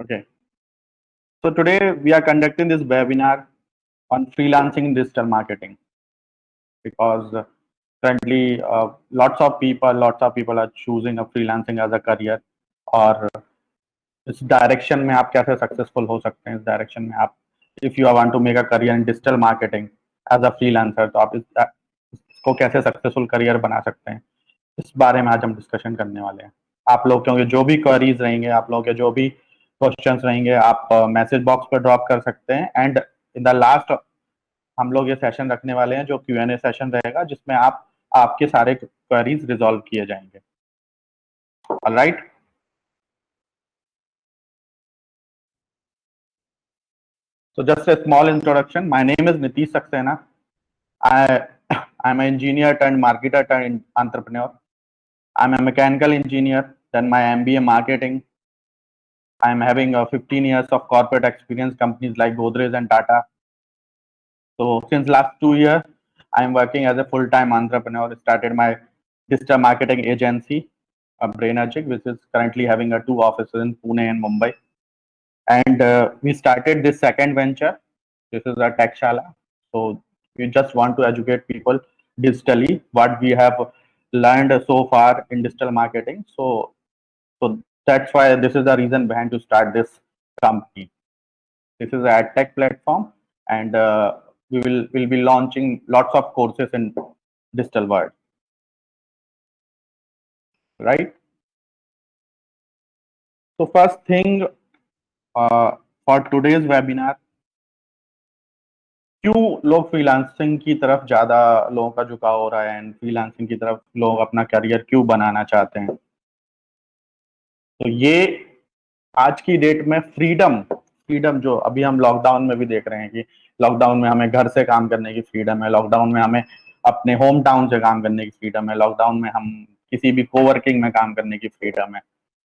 Okay. So today we are conducting this webinar on freelancing in digital marketing because currently lots of people are choosing a freelancing as a career और इस direction में आप कैसे successful हो सकते हैं। इस डायरेक्शन में आप if you want to make a career in digital marketing as a freelancer तो आप इसको कैसे सक्सेसफुल करियर बना सकते हैं, इस बारे में आज हम डिस्कशन करने वाले हैं। आप लोग के जो भी क्वेरीज रहेंगे, आप लोगों के जो भी क्वेश्चंस रहेंगे, आप मैसेज बॉक्स पर ड्रॉप कर सकते हैं। एंड इन द लास्ट हम लोग ये सेशन रखने वाले हैं जो Q&A सेशन रहेगा, जिसमें आपके सारे क्वेरीज रिजॉल्व किए जाएंगे। Alright, so just a small introduction. My name is Nitish Saxena. I'm an engineer turned marketer turned entrepreneur. I'm a mechanical engineer, done my MBA marketing. I'm having 15 years of corporate experience, companies like Godrej and Tata. So since last 2 years, I'm working as a full-time entrepreneur. Started my digital marketing agency, Brainergic, which is currently having 2 offices in Pune and Mumbai. And we started this second venture. This is a tech shala. So we just want to educate people digitally what we have learned so far in digital marketing. So that's why this is the reason behind to start this company. This is a tech platform, and we'll be launching lots of courses in digital world. Right. So first thing for today's webinar, क्यों लोग freelancing की तरफ ज्यादा लोगों का झुकाव हो रहा है एंड फ्रीलांसिंग की तरफ लोग अपना करियर क्यों बनाना चाहते हैं। तो ये आज की डेट में फ्रीडम जो अभी हम लॉकडाउन में भी देख रहे हैं कि लॉकडाउन में हमें घर से काम करने की फ्रीडम है, लॉकडाउन में हमें अपने होम टाउन से काम करने की फ्रीडम है, लॉकडाउन में हम किसी भी कोवर्किंग में काम करने की फ्रीडम है।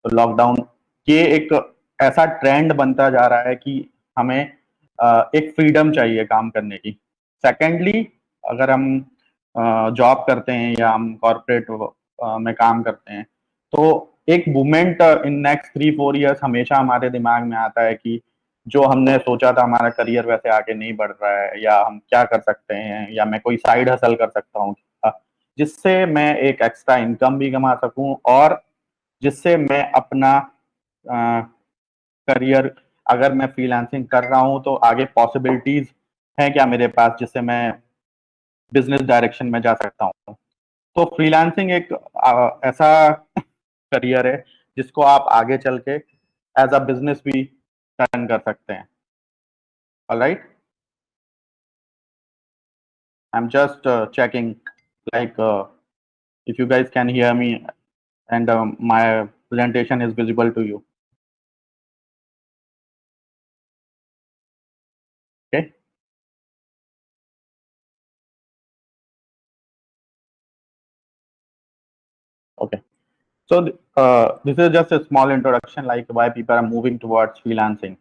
तो लॉकडाउन ये एक ऐसा ट्रेंड बनता जा रहा है कि हमें एक फ्रीडम चाहिए काम करने की। सेकेंडली, अगर हम जॉब करते हैं या हम कॉर्पोरेट में काम करते हैं तो एक मूवमेंट इन नेक्स्ट 3-4 ईयर्स हमेशा हमारे दिमाग में आता है कि जो हमने सोचा था हमारा करियर वैसे आगे नहीं बढ़ रहा है, या हम क्या कर सकते हैं, या मैं कोई साइड हसल कर सकता हूँ जिससे मैं एक एक्स्ट्रा इनकम भी कमा सकूं और जिससे मैं अपना करियर, अगर मैं फ्रीलांसिंग कर रहा हूं तो आगे पॉसिबिलिटीज हैं क्या मेरे पास जिससे मैं बिजनेस डायरेक्शन में जा सकता हूं। तो फ्रीलांसिंग एक ऐसा करियर है जिसको आप आगे चल के एज अ बिजनेस भी टर्न कर सकते हैं। Alright, I am just checking like if you guys can hear me and my presentation is visible to you. Okay. Okay. So this is just a small introduction like why people are moving towards freelancing.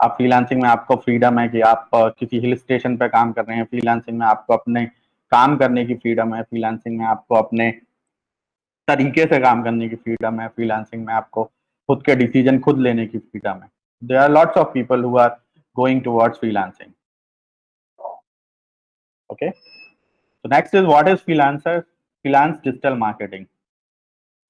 आप freelancing में आपको freedom है कि आप किसी hill station पे काम कर रहे हैं, फ्रीलांसिंग में आपको अपने काम करने की फ्रीडम है, फ्रीलांसिंग में आपको अपने तरीके से काम करने की फ्रीडम है, फ्रीलांसिंग में आपको खुद के डिसीजन खुद लेने की फ्रीडम है। There are lots of people who are going towards freelancing. Okay, so next is what is freelancer, freelance digital marketing.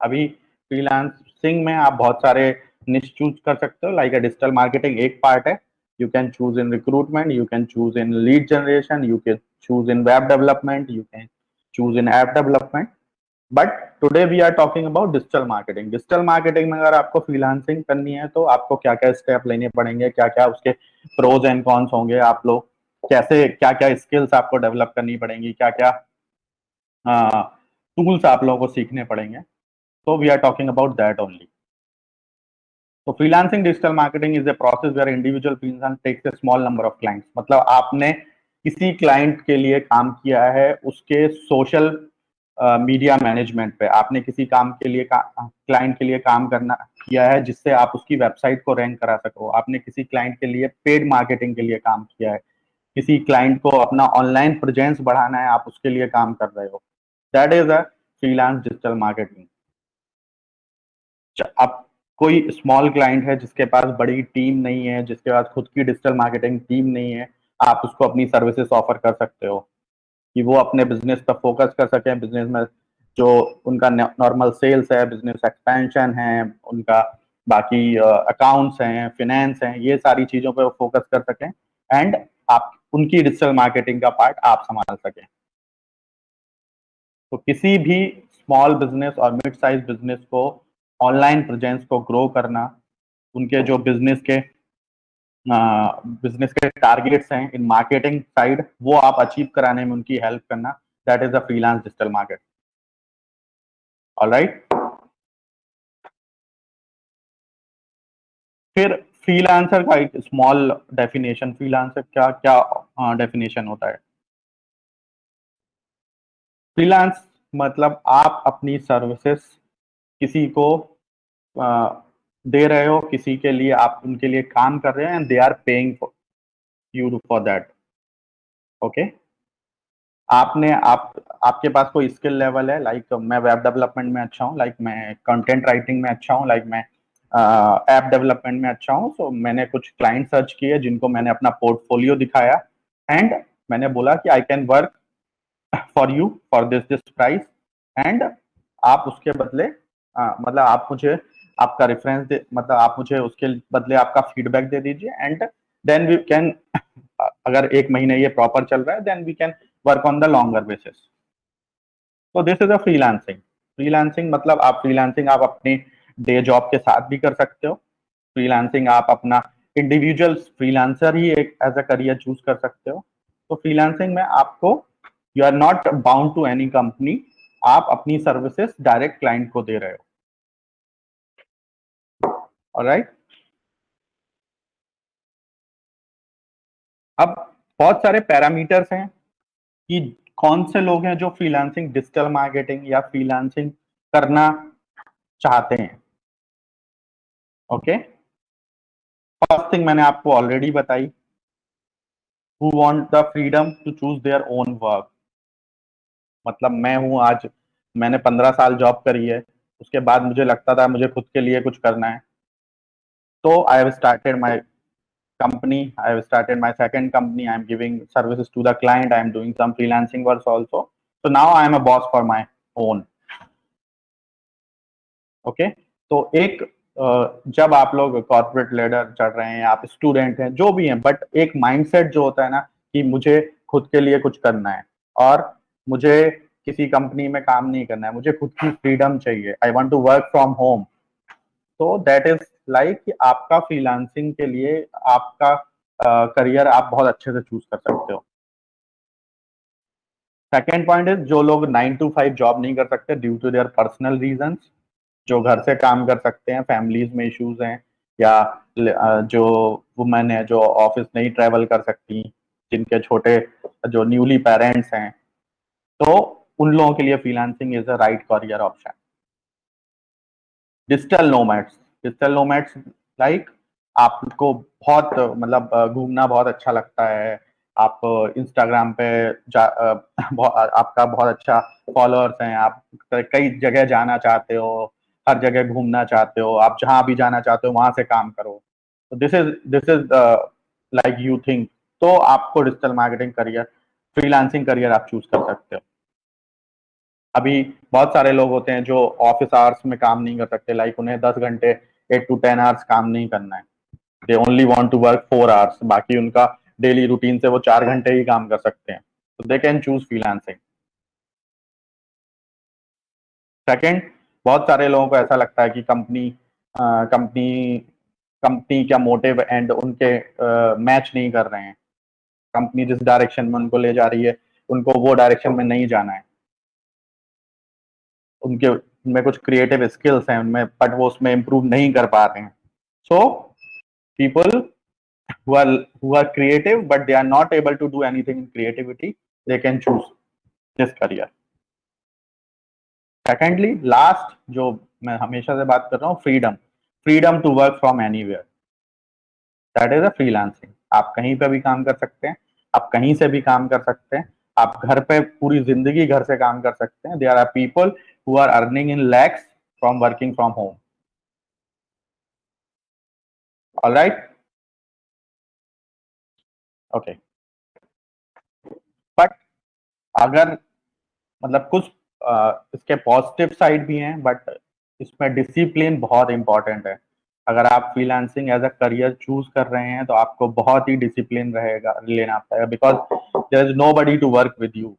अभी फ्रीलांसिंग में आप बहुत सारे निश चूज कर सकते हो, लाइक अ डिजिटल मार्केटिंग एक पार्ट है। You can choose in recruitment, you can choose in lead generation, you can choose in web development, you can choose in app development. But today we are talking about digital marketing. Digital marketing में अगर आपको freelancing करनी है तो आपको क्या क्या step लेने पड़ेंगे, क्या क्या उसके प्रोज एंड कॉन्स होंगे, आप लोग कैसे क्या क्या स्किल्स आपको डेवलप करनी पड़ेंगी, क्या क्या टूल्स आप लोगों को सीखने पड़ेंगे। So we are talking about that only. तो freelancing digital marketing is a process where individual freelancer takes a small number of clients. मतलब आपने किसी क्लाइंट के लिए काम किया है, उसके सोशल मीडिया मैनेजमेंट पे आपने किसी काम के लिए क्लाइंट के लिए काम करना किया है जिससे आप उसकी वेबसाइट को रैंक करा सको। आपने किसी क्लाइंट के लिए पेड मार्केटिंग के लिए काम किया है, किसी क्लाइंट को अपना ऑनलाइन प्रेजेंस बढ़ाना है, आप उसके लिए काम कर रहे हो। That is a freelance digital marketing. अब कोई स्मॉल क्लाइंट है जिसके पास बड़ी टीम नहीं है, जिसके पास खुद की डिजिटल मार्केटिंग टीम नहीं है, आप उसको अपनी सर्विसेज ऑफर कर सकते हो कि वो अपने बिजनेस पर फोकस कर सके। बिजनेस में जो उनका नॉर्मल सेल्स है, बिजनेस एक्सपेंशन है, उनका बाकी अकाउंट्स हैं, फिनेंस हैं, ये सारी चीजों पर फोकस कर सकें एंड आप उनकी डिजिटल मार्केटिंग का पार्ट आप संभाल सकें। तो किसी भी स्मॉल बिजनेस और मिड साइज बिजनेस को ऑनलाइन प्रेजेंस को ग्रो करना, उनके जो बिजनेस के टारगेट्स हैं इन मार्केटिंग साइड, वो आप अचीव कराने में उनकी हेल्प करना, that is the freelance digital market. Alright, फिर फ्रीलांसर का एक स्मॉल डेफिनेशन, फ्रीलांसर क्या क्या डेफिनेशन होता है। फ्रीलांस मतलब आप अपनी सर्विसेज किसी को दे रहे हो, किसी के लिए आप उनके लिए काम कर रहे हैं and they are paying you for that. Okay, आपने आपके पास कोई स्किल लेवल है, लाइक मैं वेब डेवलपमेंट में अच्छा हूँ, लाइक मैं कंटेंट राइटिंग में अच्छा हूँ, लाइक मैं ऐप डेवलपमेंट में अच्छा हूँ। सो मैंने कुछ क्लाइंट सर्च किए जिनको मैंने अपना पोर्टफोलियो दिखाया एंड मैंने बोला कि I can work for you for this price and आप उसके बदले मतलब आप मुझे आपका रेफरेंस दे, मतलब आप मुझे उसके बदले आपका फीडबैक दे दीजिए एंड देन वी कैन, अगर एक महीने ये प्रॉपर चल रहा है then we can work on the longer basis. तो this is a freelancing. Freelancing मतलब आप फ्रीलांसिंग आप अपनी डे जॉब के साथ भी कर सकते हो। फ्रीलांसिंग आप अपना इंडिविजुअल फ्रीलांसर ही एक एज अ करियर चूज कर सकते हो। तो फ्रीलांसिंग में आपको, you are not bound to any company, आप अपनी सर्विसेज डायरेक्ट क्लाइंट को दे रहे हो। ऑलराइट, अब बहुत सारे पैरामीटर्स हैं कि कौन से लोग हैं जो फ्रीलांसिंग डिजिटल मार्केटिंग या फ्रीलांसिंग करना चाहते हैं। ओके, फर्स्ट थिंग मैंने आपको ऑलरेडी बताई, who want the freedom to choose their own work. मतलब मैं हूं आज, मैंने 15 साल जॉब करी है, उसके बाद मुझे लगता था मुझे खुद के लिए कुछ करना है, तो I have started my company, I have started my second company, I am giving services to the client, I am doing some freelancing work also, so now I am a boss for my own। Okay, तो एक जब आप लोग corporate ladder चढ़ रहे हैं, आप student हैं, जो भी हैं, बट एक माइंडसेट जो होता है ना कि मुझे खुद के लिए कुछ करना है और मुझे किसी कंपनी में काम नहीं करना है, मुझे खुद की फ्रीडम चाहिए, I want to work from home. तो दैट इज लाइक कि आपका फ्रीलांसिंग के लिए आपका करियर आप बहुत अच्छे से चूज कर सकते हो। सेकेंड पॉइंट इज, जो लोग 9 to 5 जॉब नहीं कर सकते due to their personal reasons, जो घर से काम कर सकते हैं, फैमिलीज में इश्यूज हैं, या जो वुमेन है जो ऑफिस नहीं ट्रेवल कर सकती, जिनके छोटे जो न्यूली पेरेंट्स हैं, तो उन लोगों के लिए freelancing is a right career option. Digital nomads, digital nomads like आपको बहुत मतलब घूमना बहुत अच्छा लगता है, आप इंस्टाग्राम पे आपका बहुत अच्छा फॉलोअर्स हैं, आप कई जगह जाना चाहते हो, हर जगह घूमना चाहते हो, आप जहां भी जाना चाहते हो वहां से काम करो, तो this is like you think, तो आपको digital marketing career, freelancing career आप चूज कर सकते हो। अभी बहुत सारे लोग होते हैं जो ऑफिस आवर्स में काम नहीं कर सकते, लाइक उन्हें 10 घंटे 8 to 10 आवर्स काम नहीं करना है, they only want to work 4 hours, बाकी उनका डेली रूटीन से वो 4 घंटे ही काम कर सकते हैं, तो they can choose freelancing. Second, बहुत सारे लोगों को ऐसा लगता है कि कंपनी कंपनी का मोटिव एंड उनके मैच नहीं कर रहे हैं, कंपनी जिस डायरेक्शन में उनको ले जा रही है उनको वो डायरेक्शन में नहीं जाना है, उनके उनमें कुछ क्रिएटिव स्किल्स हैं उनमें, बट वो उसमें इम्प्रूव नहीं कर पा रहे हैं। So people who are creative but they are not able to do anything in creativity, they can choose this career। Secondly, last जो मैं हमेशा से बात कर रहा हूँ, freedom, freedom to work from anywhere, that is a freelancing. आप कहीं पे भी काम कर सकते हैं, आप कहीं से भी काम कर सकते हैं, आप घर पे पूरी जिंदगी घर से काम कर सकते हैं। There are people who are earning in lakhs from working from home. Alright, okay. But अगर मतलब कुछ इसके पॉजिटिव साइड भी हैं, बट इसमें डिसिप्लिन बहुत इंपॉर्टेंट है। अगर आप freelancing as a career choose कर रहे हैं तो आपको बहुत ही डिसिप्लिन रहेगा लेना पड़ेगा, because there is nobody to work with you.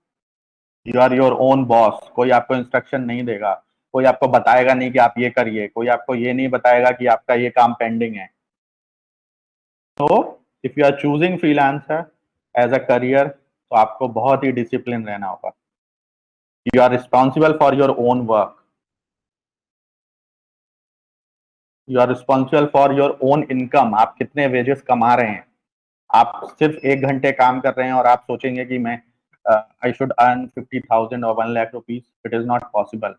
You are your own boss. कोई आपको इंस्ट्रक्शन नहीं देगा, कोई आपको बताएगा नहीं कि आप ये करिए, कोई आपको ये नहीं बताएगा कि आपका ये काम पेंडिंग है। तो if you are choosing freelancer as a career तो आपको बहुत ही डिसिप्लिन रहना होगा। You are responsible for your own work, you are responsible for your own income. आप कितने वेजेस कमा रहे हैं। आप सिर्फ 1 घंटे काम कर रहे हैं और आप सोचेंगे कि मैं आई शुड अर्न 50,000 और 1 lakh rupees, it is not possible.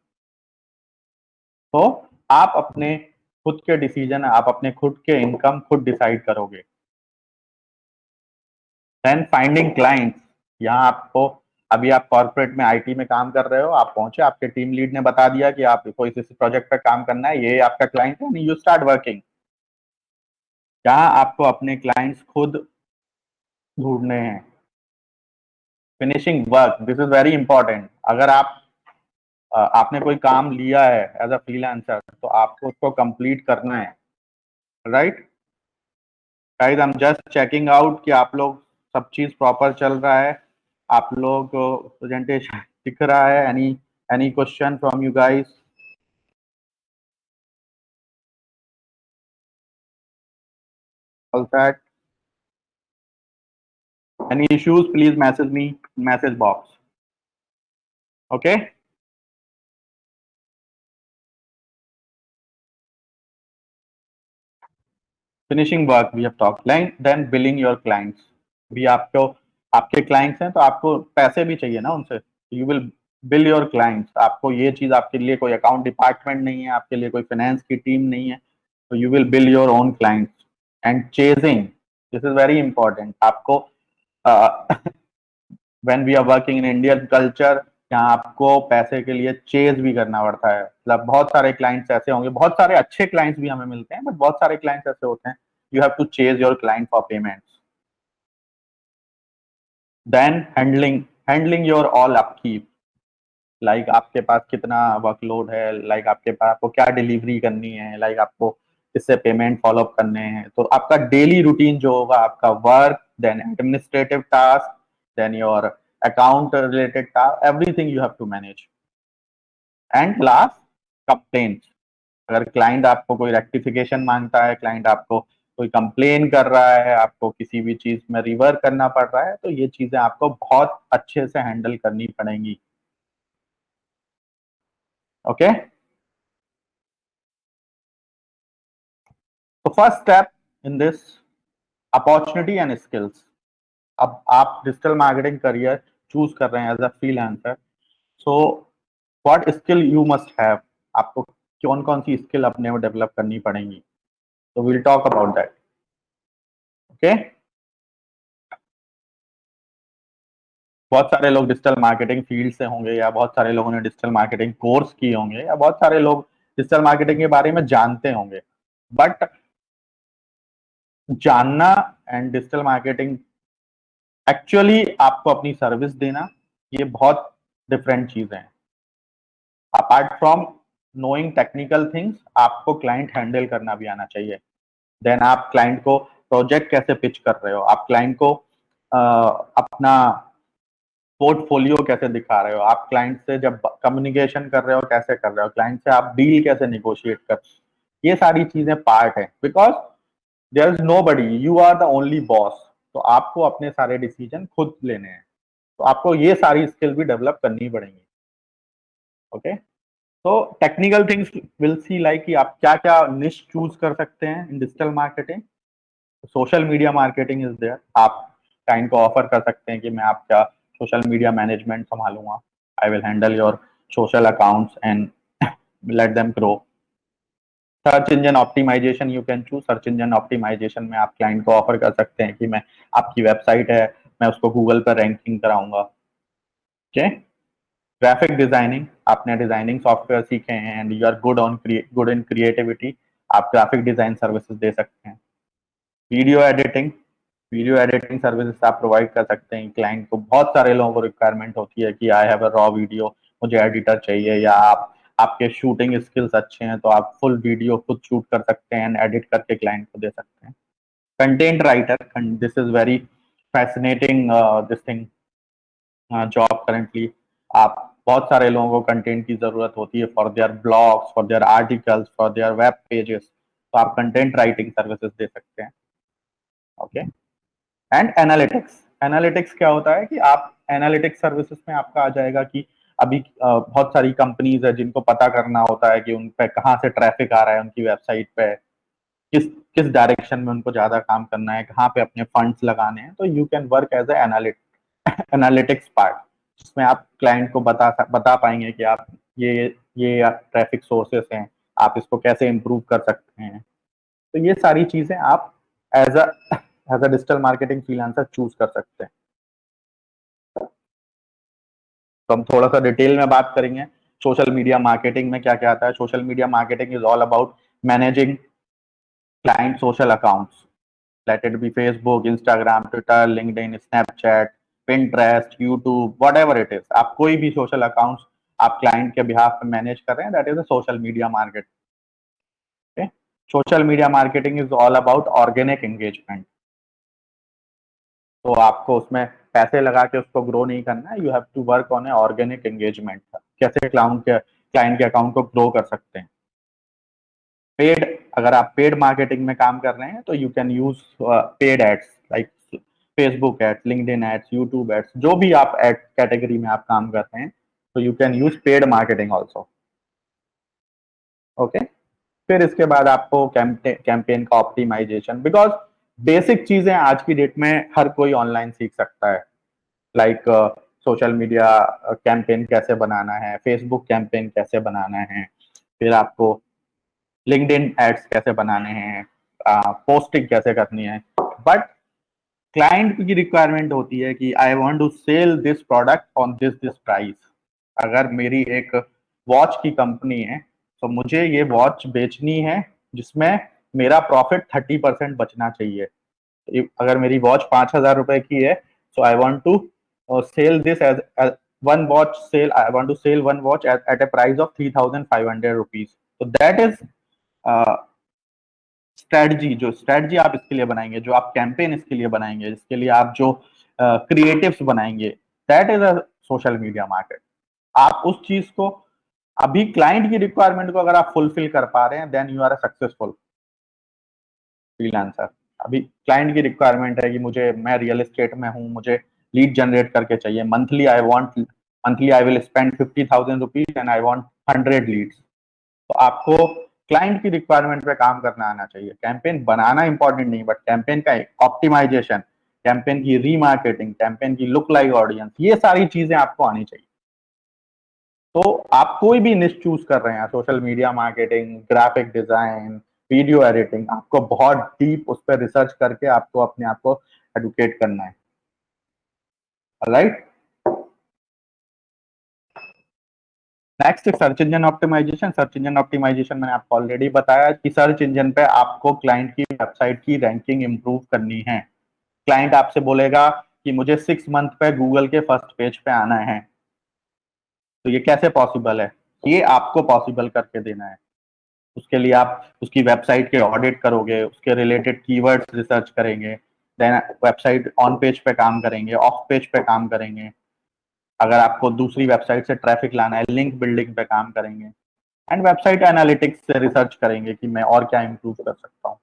तो आप अपने खुद के डिसीजन, आप अपने खुद के इनकम खुद डिसाइड करोगे। Then finding clients. यहाँ आपको, अभी आप कॉर्पोरेट में आईटी में काम कर रहे हो, आप पहुंचे, आपके टीम लीड ने बता दिया कि आपको इस प्रोजेक्ट पर काम करना है, ये आपका क्लाइंट है, यू स्टार्ट वर्किंग। यहाँ आपको अपने क्लाइंट्स खुद ढूंढने हैं। Finishing work, this is very important. अगर आपने कोई काम लिया है एज अ फ्रीलांसर तो आपको उसको कंप्लीट करना है, right guys. I am just checking out कि आप लोग सब चीज प्रॉपर चल रहा है, आप लोग प्रेजेंटेशन दिख रहा है। Any question from you guys? All set? Any issues please message me, message box, okay. Finishing work we have talk, then billing your clients. भी आपको, आपके क्लाइंट्स हैं तो आपको पैसे भी चाहिए ना उनसे। You will bill your clients. आपको ये चीज, आपके लिए कोई अकाउंट डिपार्टमेंट नहीं है, आपके लिए कोई फाइनेंस की टीम नहीं है, तो you will bill your own clients. And chasing, this is very important. आपको when we are working in Indian culture, यहाँ आपको पैसे के लिए चेज भी करना पड़ता है। मतलब बहुत सारे क्लाइंट्स ऐसे होंगे, बहुत सारे अच्छे क्लाइंट्स भी हमें मिलते हैं, बट बहुत सारे क्लाइंट्स ऐसे होते हैं, you have to chase your client for payments. Then handling your all upkeep. Like आपके पास कितना वर्कलोड है, लाइक आपके पास, आपको क्या डिलीवरी करनी है, लाइक आपको किससे पेमेंट फॉलो अप करने हैं। तो आपका डेली रूटीन जो होगा, आपका work, then administrative task, then your account related task, everything you have to manage. And last, complaint. अगर क्लाइंट आपको कोई रेक्टिफिकेशन मांगता है, क्लाइंट आपको कोई कंप्लेन कर रहा है, आपको किसी भी चीज में रिवर करना पड़ रहा है, तो ये चीजें आपको बहुत अच्छे से हैंडल करनी पड़ेंगी, ओके। तो first step in this, opportunity and skills. अब आप डिजिटल मार्केटिंग करियर चूज कर रहे हैं as a freelancer, so what skill you must have. आपको कौन कौन सी स्किल अपने में डेवलप करनी पड़ेंगी, तो will talk about that, okay. बहुत सारे लोग डिजिटल मार्केटिंग फील्ड से होंगे, या बहुत सारे लोगों ने डिजिटल मार्केटिंग कोर्स किए होंगे, या बहुत सारे लोग डिजिटल मार्केटिंग के बारे में जानते होंगे, बट जानना एंड डिजिटल मार्केटिंग एक्चुअली आपको अपनी सर्विस देना, ये बहुत डिफरेंट चीजें हैं। Apart from knowing technical things, आपको क्लाइंट हैंडल करना भी आना चाहिए। देन आप क्लाइंट को प्रोजेक्ट कैसे पिच कर रहे हो, आप क्लाइंट को अपना पोर्टफोलियो कैसे दिखा रहे हो, आप क्लाइंट से जब कम्युनिकेशन कर रहे हो कैसे कर रहे हो, क्लाइंट से आप डील कैसे निगोशिएट कर, ये सारी चीजें पार्ट है। Because there is nobody, you are the only boss. तो आपको अपने सारे डिसीजन खुद लेने हैं, तो आपको ये सारी स्किल भी डेवलप करनी पड़ेंगी, ओके। तो technical things will see, like कि आप क्या क्या निश चूज कर सकते हैं in digital marketing. Social media marketing is there. आप क्लाइंट को ऑफर कर सकते हैं कि मैं आपका सोशल मीडिया मैनेजमेंट संभालूंगा, I will handle your social accounts and let them grow. Search engine optimization you can choose. Search engine optimization में आप क्लाइंट को ऑफर कर सकते हैं कि मैं, आपकी वेबसाइट है, मैं उसको गूगल पर रैंकिंग कराऊंगा, ओके। ग्राफिक डिजाइनिंग, आपने डिजाइनिंग सॉफ्टवेयर सीखे हैं and you are good in creativity, आप ग्राफिक डिजाइन सर्विसेज दे सकते हैं। वीडियो एडिटिंग सर्विसेज आप प्रोवाइड कर सकते हैं क्लाइंट को। बहुत सारे लोगों को रिक्वायरमेंट होती है कि I have a raw video, मुझे एडिटर चाहिए, या आपके शूटिंग स्किल्स अच्छे हैं तो आप फुल वीडियो खुद शूट कर सकते हैं, एडिट करके क्लाइंट को दे सकते हैं। Content writer, this is very fascinating this thing job currently. आप बहुत सारे लोगों को कंटेंट की जरूरत होती है for their blogs, for their articles, for their web pages, तो आप कंटेंट राइटिंग सर्विसेज दे सकते हैं। ओके। एंड एनालिटिक्स, एनालिटिक्स क्या होता है कि आप एनालिटिक्स सर्विसेज में आपका आ जाएगा कि अभी बहुत सारी कंपनीज है जिनको पता करना होता है कि उन पे कहाँ से ट्रैफिक आ रहा है उनकी वेबसाइट पे, किस किस डायरेक्शन में उनको ज्यादा काम करना है, कहाँ पे अपने फंड्स लगाने हैं। तो you can work as analytics part, जिसमें आप क्लाइंट को बता पाएंगे कि आप ये ट्रैफिक सोर्सेस हैं, आप इसको कैसे इम्प्रूव कर सकते हैं। तो ये सारी चीजें आप as a digital marketing freelancer choose कर सकते हैं। तो हम थोड़ा सा डिटेल में बात करेंगे सोशल मीडिया मार्केटिंग में क्या क्या आता है। Social media marketing is all about managing client social accounts, let it be Facebook, Instagram, Twitter, LinkedIn, Snapchat, Pinterest, YouTube, whatever it is। आप कोई भी सोशल अकाउंट्स आप क्लाइंट के बिहाफ पे मैनेज कर रहे हैं, that is a social media market. Social media marketing is all about organic engagement. तो आपको उसमें पैसे लगा के उसको ग्रो नहीं करना है, you have to work on a organic engagement. कैसे क्लाइंट के अकाउंट को ग्रो कर सकते हैं। पेड, अगर आप पेड मार्केटिंग में काम कर रहे हैं तो you can use paid ads like Facebook ads, LinkedIn ads, YouTube ads, जो भी आप एड कैटेगरी में आप काम कर रहे हैं, तो you can use paid marketing also. Okay. फिर इसके बाद आपको कैंपेन का ऑप्टिमाइजेशन, बिकॉज बेसिक चीजें आज की डेट में हर कोई ऑनलाइन सीख सकता है। लाइक सोशल मीडिया कैंपेन कैसे बनाना है, फेसबुक कैंपेन कैसे बनाना है, फिर आपको लिंक्डइन एड्स कैसे बनाने हैं, पोस्टिंग कैसे करनी है। बट क्लाइंट की रिक्वायरमेंट होती है कि I want to sell this product on this this price. अगर मेरी एक वॉच की कंपनी है तो मुझे ये वॉच बेचनी है जिसमें मेरा प्रॉफिट 30% बचना चाहिए। अगर मेरी वॉच 5,000 रुपए की है, so I want to sell this as one watch sale. I want to sell one watch at a price of 3,500 rupees. So that is strategy, जो स्ट्रेटजी आप इसके लिए बनाएंगे, जो आप कैंपेन इसके लिए बनाएंगे, इसके लिए आप जो क्रिएटिव्स बनाएंगे, that is a social media market. आप उस चीज को, अभी क्लाइंट की रिक्वायरमेंट को अगर आप फुलफिल कर पा रहे हैं, then you are a successful freelancer. अभी क्लाइंट की रिक्वायरमेंट है कि मैं रियल एस्टेट में हूँ, मुझे लीड जनरेट करके चाहिए monthly, monthly I will spend 50,000 rupees and I want 100 leads. तो आपको क्लाइंट की रिक्वायरमेंट पे काम करना आना चाहिए। कैंपेन बनाना इंपॉर्टेंट नहीं, बट कैंपेन का ऑप्टिमाइजेशन, कैंपेन की रीमार्केटिंग, कैंपेन की लुक लाइक ऑडियंस, ये सारी चीजें आपको आनी चाहिए। तो आप कोई भी निश चूज कर रहे हैं, social media marketing, graphic design, video editing, आपको बहुत डीप उस पर रिसर्च करके आपको अपने आप को एडुकेट करना है। Right. Next, search engine optimisation. Search engine optimisation मैंने आपको ऑलरेडी बताया कि सर्च इंजन पे आपको क्लाइंट की वेबसाइट की रैंकिंग इंप्रूव करनी है। क्लाइंट आपसे बोलेगा कि मुझे 6 मंथ पे गूगल के फर्स्ट पेज पे आना है, तो ये कैसे पॉसिबल है? ये आपको पॉसिबल करके देना है। उसके लिए आप उसकी वेबसाइट के ऑडिट करोगे, उसके रिलेटेड कीवर्ड्स रिसर्च करेंगे, देन वेबसाइट ऑन पेज पे काम करेंगे, ऑफ पेज पे काम करेंगे। अगर आपको दूसरी वेबसाइट से ट्रैफिक लाना है, लिंक बिल्डिंग पे काम करेंगे, एंड वेबसाइट एनालिटिक्स से रिसर्च करेंगे कि मैं और क्या इंप्रूव कर सकता हूँ।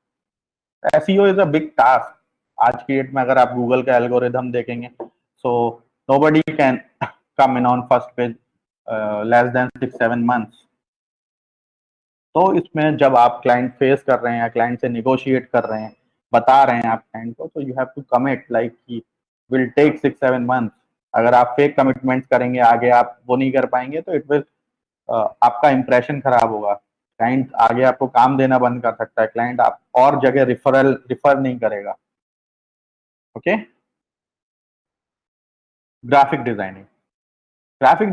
SEO is a big task. आज की डेट में अगर आप गूगल का एल्गोरिदम देखेंगे, so nobody can come in on first page less than 6-7 months. तो इसमें जब आप क्लाइंट फेस कर रहे हैं, क्लाइंट से निगोशिएट कर रहे हैं, बता रहे हैं आप क्लाइंट को, तो you have to commit like कि विल टेक 6-7 मंथ्स। अगर आप फेक कमिटमेंट करेंगे, आगे आप वो नहीं कर पाएंगे, तो इट विल आपका इंप्रेशन खराब होगा। क्लाइंट आगे आपको काम देना बंद कर सकता है, क्लाइंट आप और जगह रिफर नहीं करेगा। Okay. Graphic designing. Graphic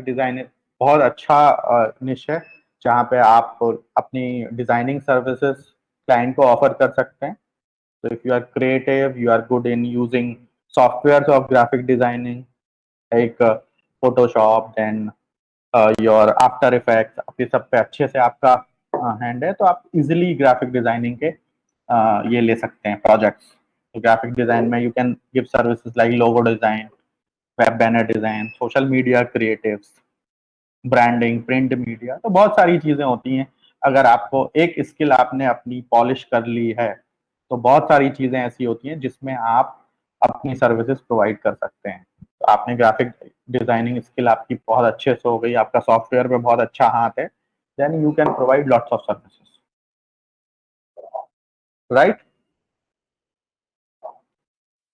designing बहुत अच्छा निश है, जहाँ पे आप अपनी डिजाइनिंग सर्विसेज क्लाइंट को ऑफर कर सकते हैं। So if you are creative, you are good in using softwares of graphic designing like Photoshop, then your after effects, आपके सब पे अच्छे से आपका हैंड है, तो आप इजिली ग्राफिक डिजाइनिंग के ये ले सकते हैं प्रोजेक्ट्स। तो ग्राफिक डिजाइन में you can give services like logo design, web banner design, social media creatives, branding, print media, तो बहुत सारी चीजें होती हैं। अगर आपको एक स्किल आपने अपनी पॉलिश कर ली है, तो बहुत सारी चीजें ऐसी होती हैं जिसमें आप अपनी सर्विसेज प्रोवाइड कर सकते हैं। तो आपने ग्राफिक डिजाइनिंग स्किल आपकी बहुत अच्छे से हो गई, आपका सॉफ्टवेयर पे बहुत अच्छा हाथ है, then you can provide lots of services, right.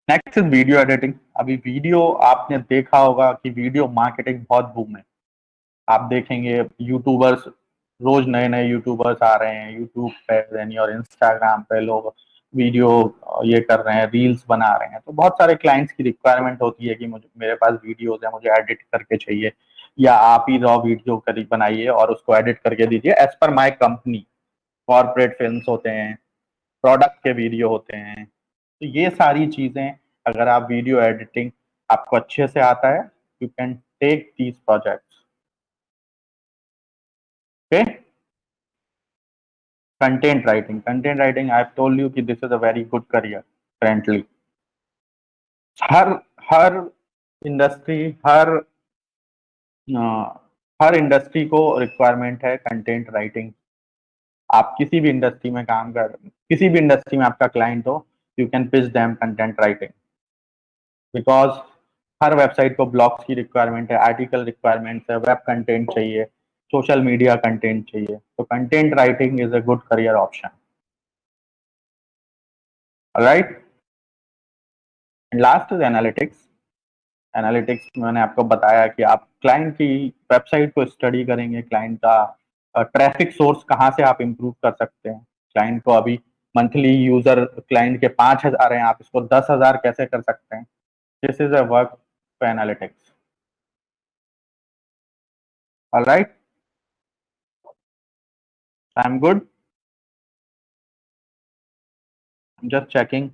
Next is video editing. अभी वीडियो आपने देखा होगा कि वीडियो मार्केटिंग बहुत बूम है। आप देखेंगे यूट्यूबर्स, रोज नए नए यूट्यूबर्स आ रहे हैं यूट्यूब पे, यानी और इंस्टाग्राम पे लोग वीडियो ये कर रहे हैं, रील्स बना रहे हैं। तो बहुत सारे क्लाइंट्स की रिक्वायरमेंट होती है कि मुझे, मेरे पास वीडियोस है, मुझे एडिट करके चाहिए, या आप ही रॉ वीडियो करी बनाइए और उसको एडिट करके दीजिए as per my company. Corporate films होते हैं, प्रोडक्ट के वीडियो होते हैं, तो ये सारी चीजें, अगर आप वीडियो एडिटिंग आपको अच्छे से आता है, you can take these projects. Okay. Content writing I have told you कि this is a very good career currently. हर हर इंडस्ट्री, हर इंडस्ट्री को रिक्वायरमेंट है कंटेंट राइटिंग। आप किसी भी इंडस्ट्री में काम कर, किसी भी इंडस्ट्री में आपका क्लाइंट हो, you can pitch them content writing, because her website को ब्लॉग्स की रिक्वायरमेंट है, आर्टिकल रिक्वायरमेंट है, वेब कंटेंट चाहिए, सोशल मीडिया कंटेंट चाहिए, तो content writing is a good career option, right. Last is analytics. Analytics मैंने आपको बताया कि आप क्लाइंट की वेबसाइट को स्टडी करेंगे, क्लाइंट का ट्रैफिक सोर्स कहाँ से आप इम्प्रूव कर सकते हैं। क्लाइंट को अभी मंथली यूजर क्लाइंट के 5,000 हैं, आप इसको 10,000 कैसे कर सकते हैं। This is a work for analytics. Alright, I am good, just checking.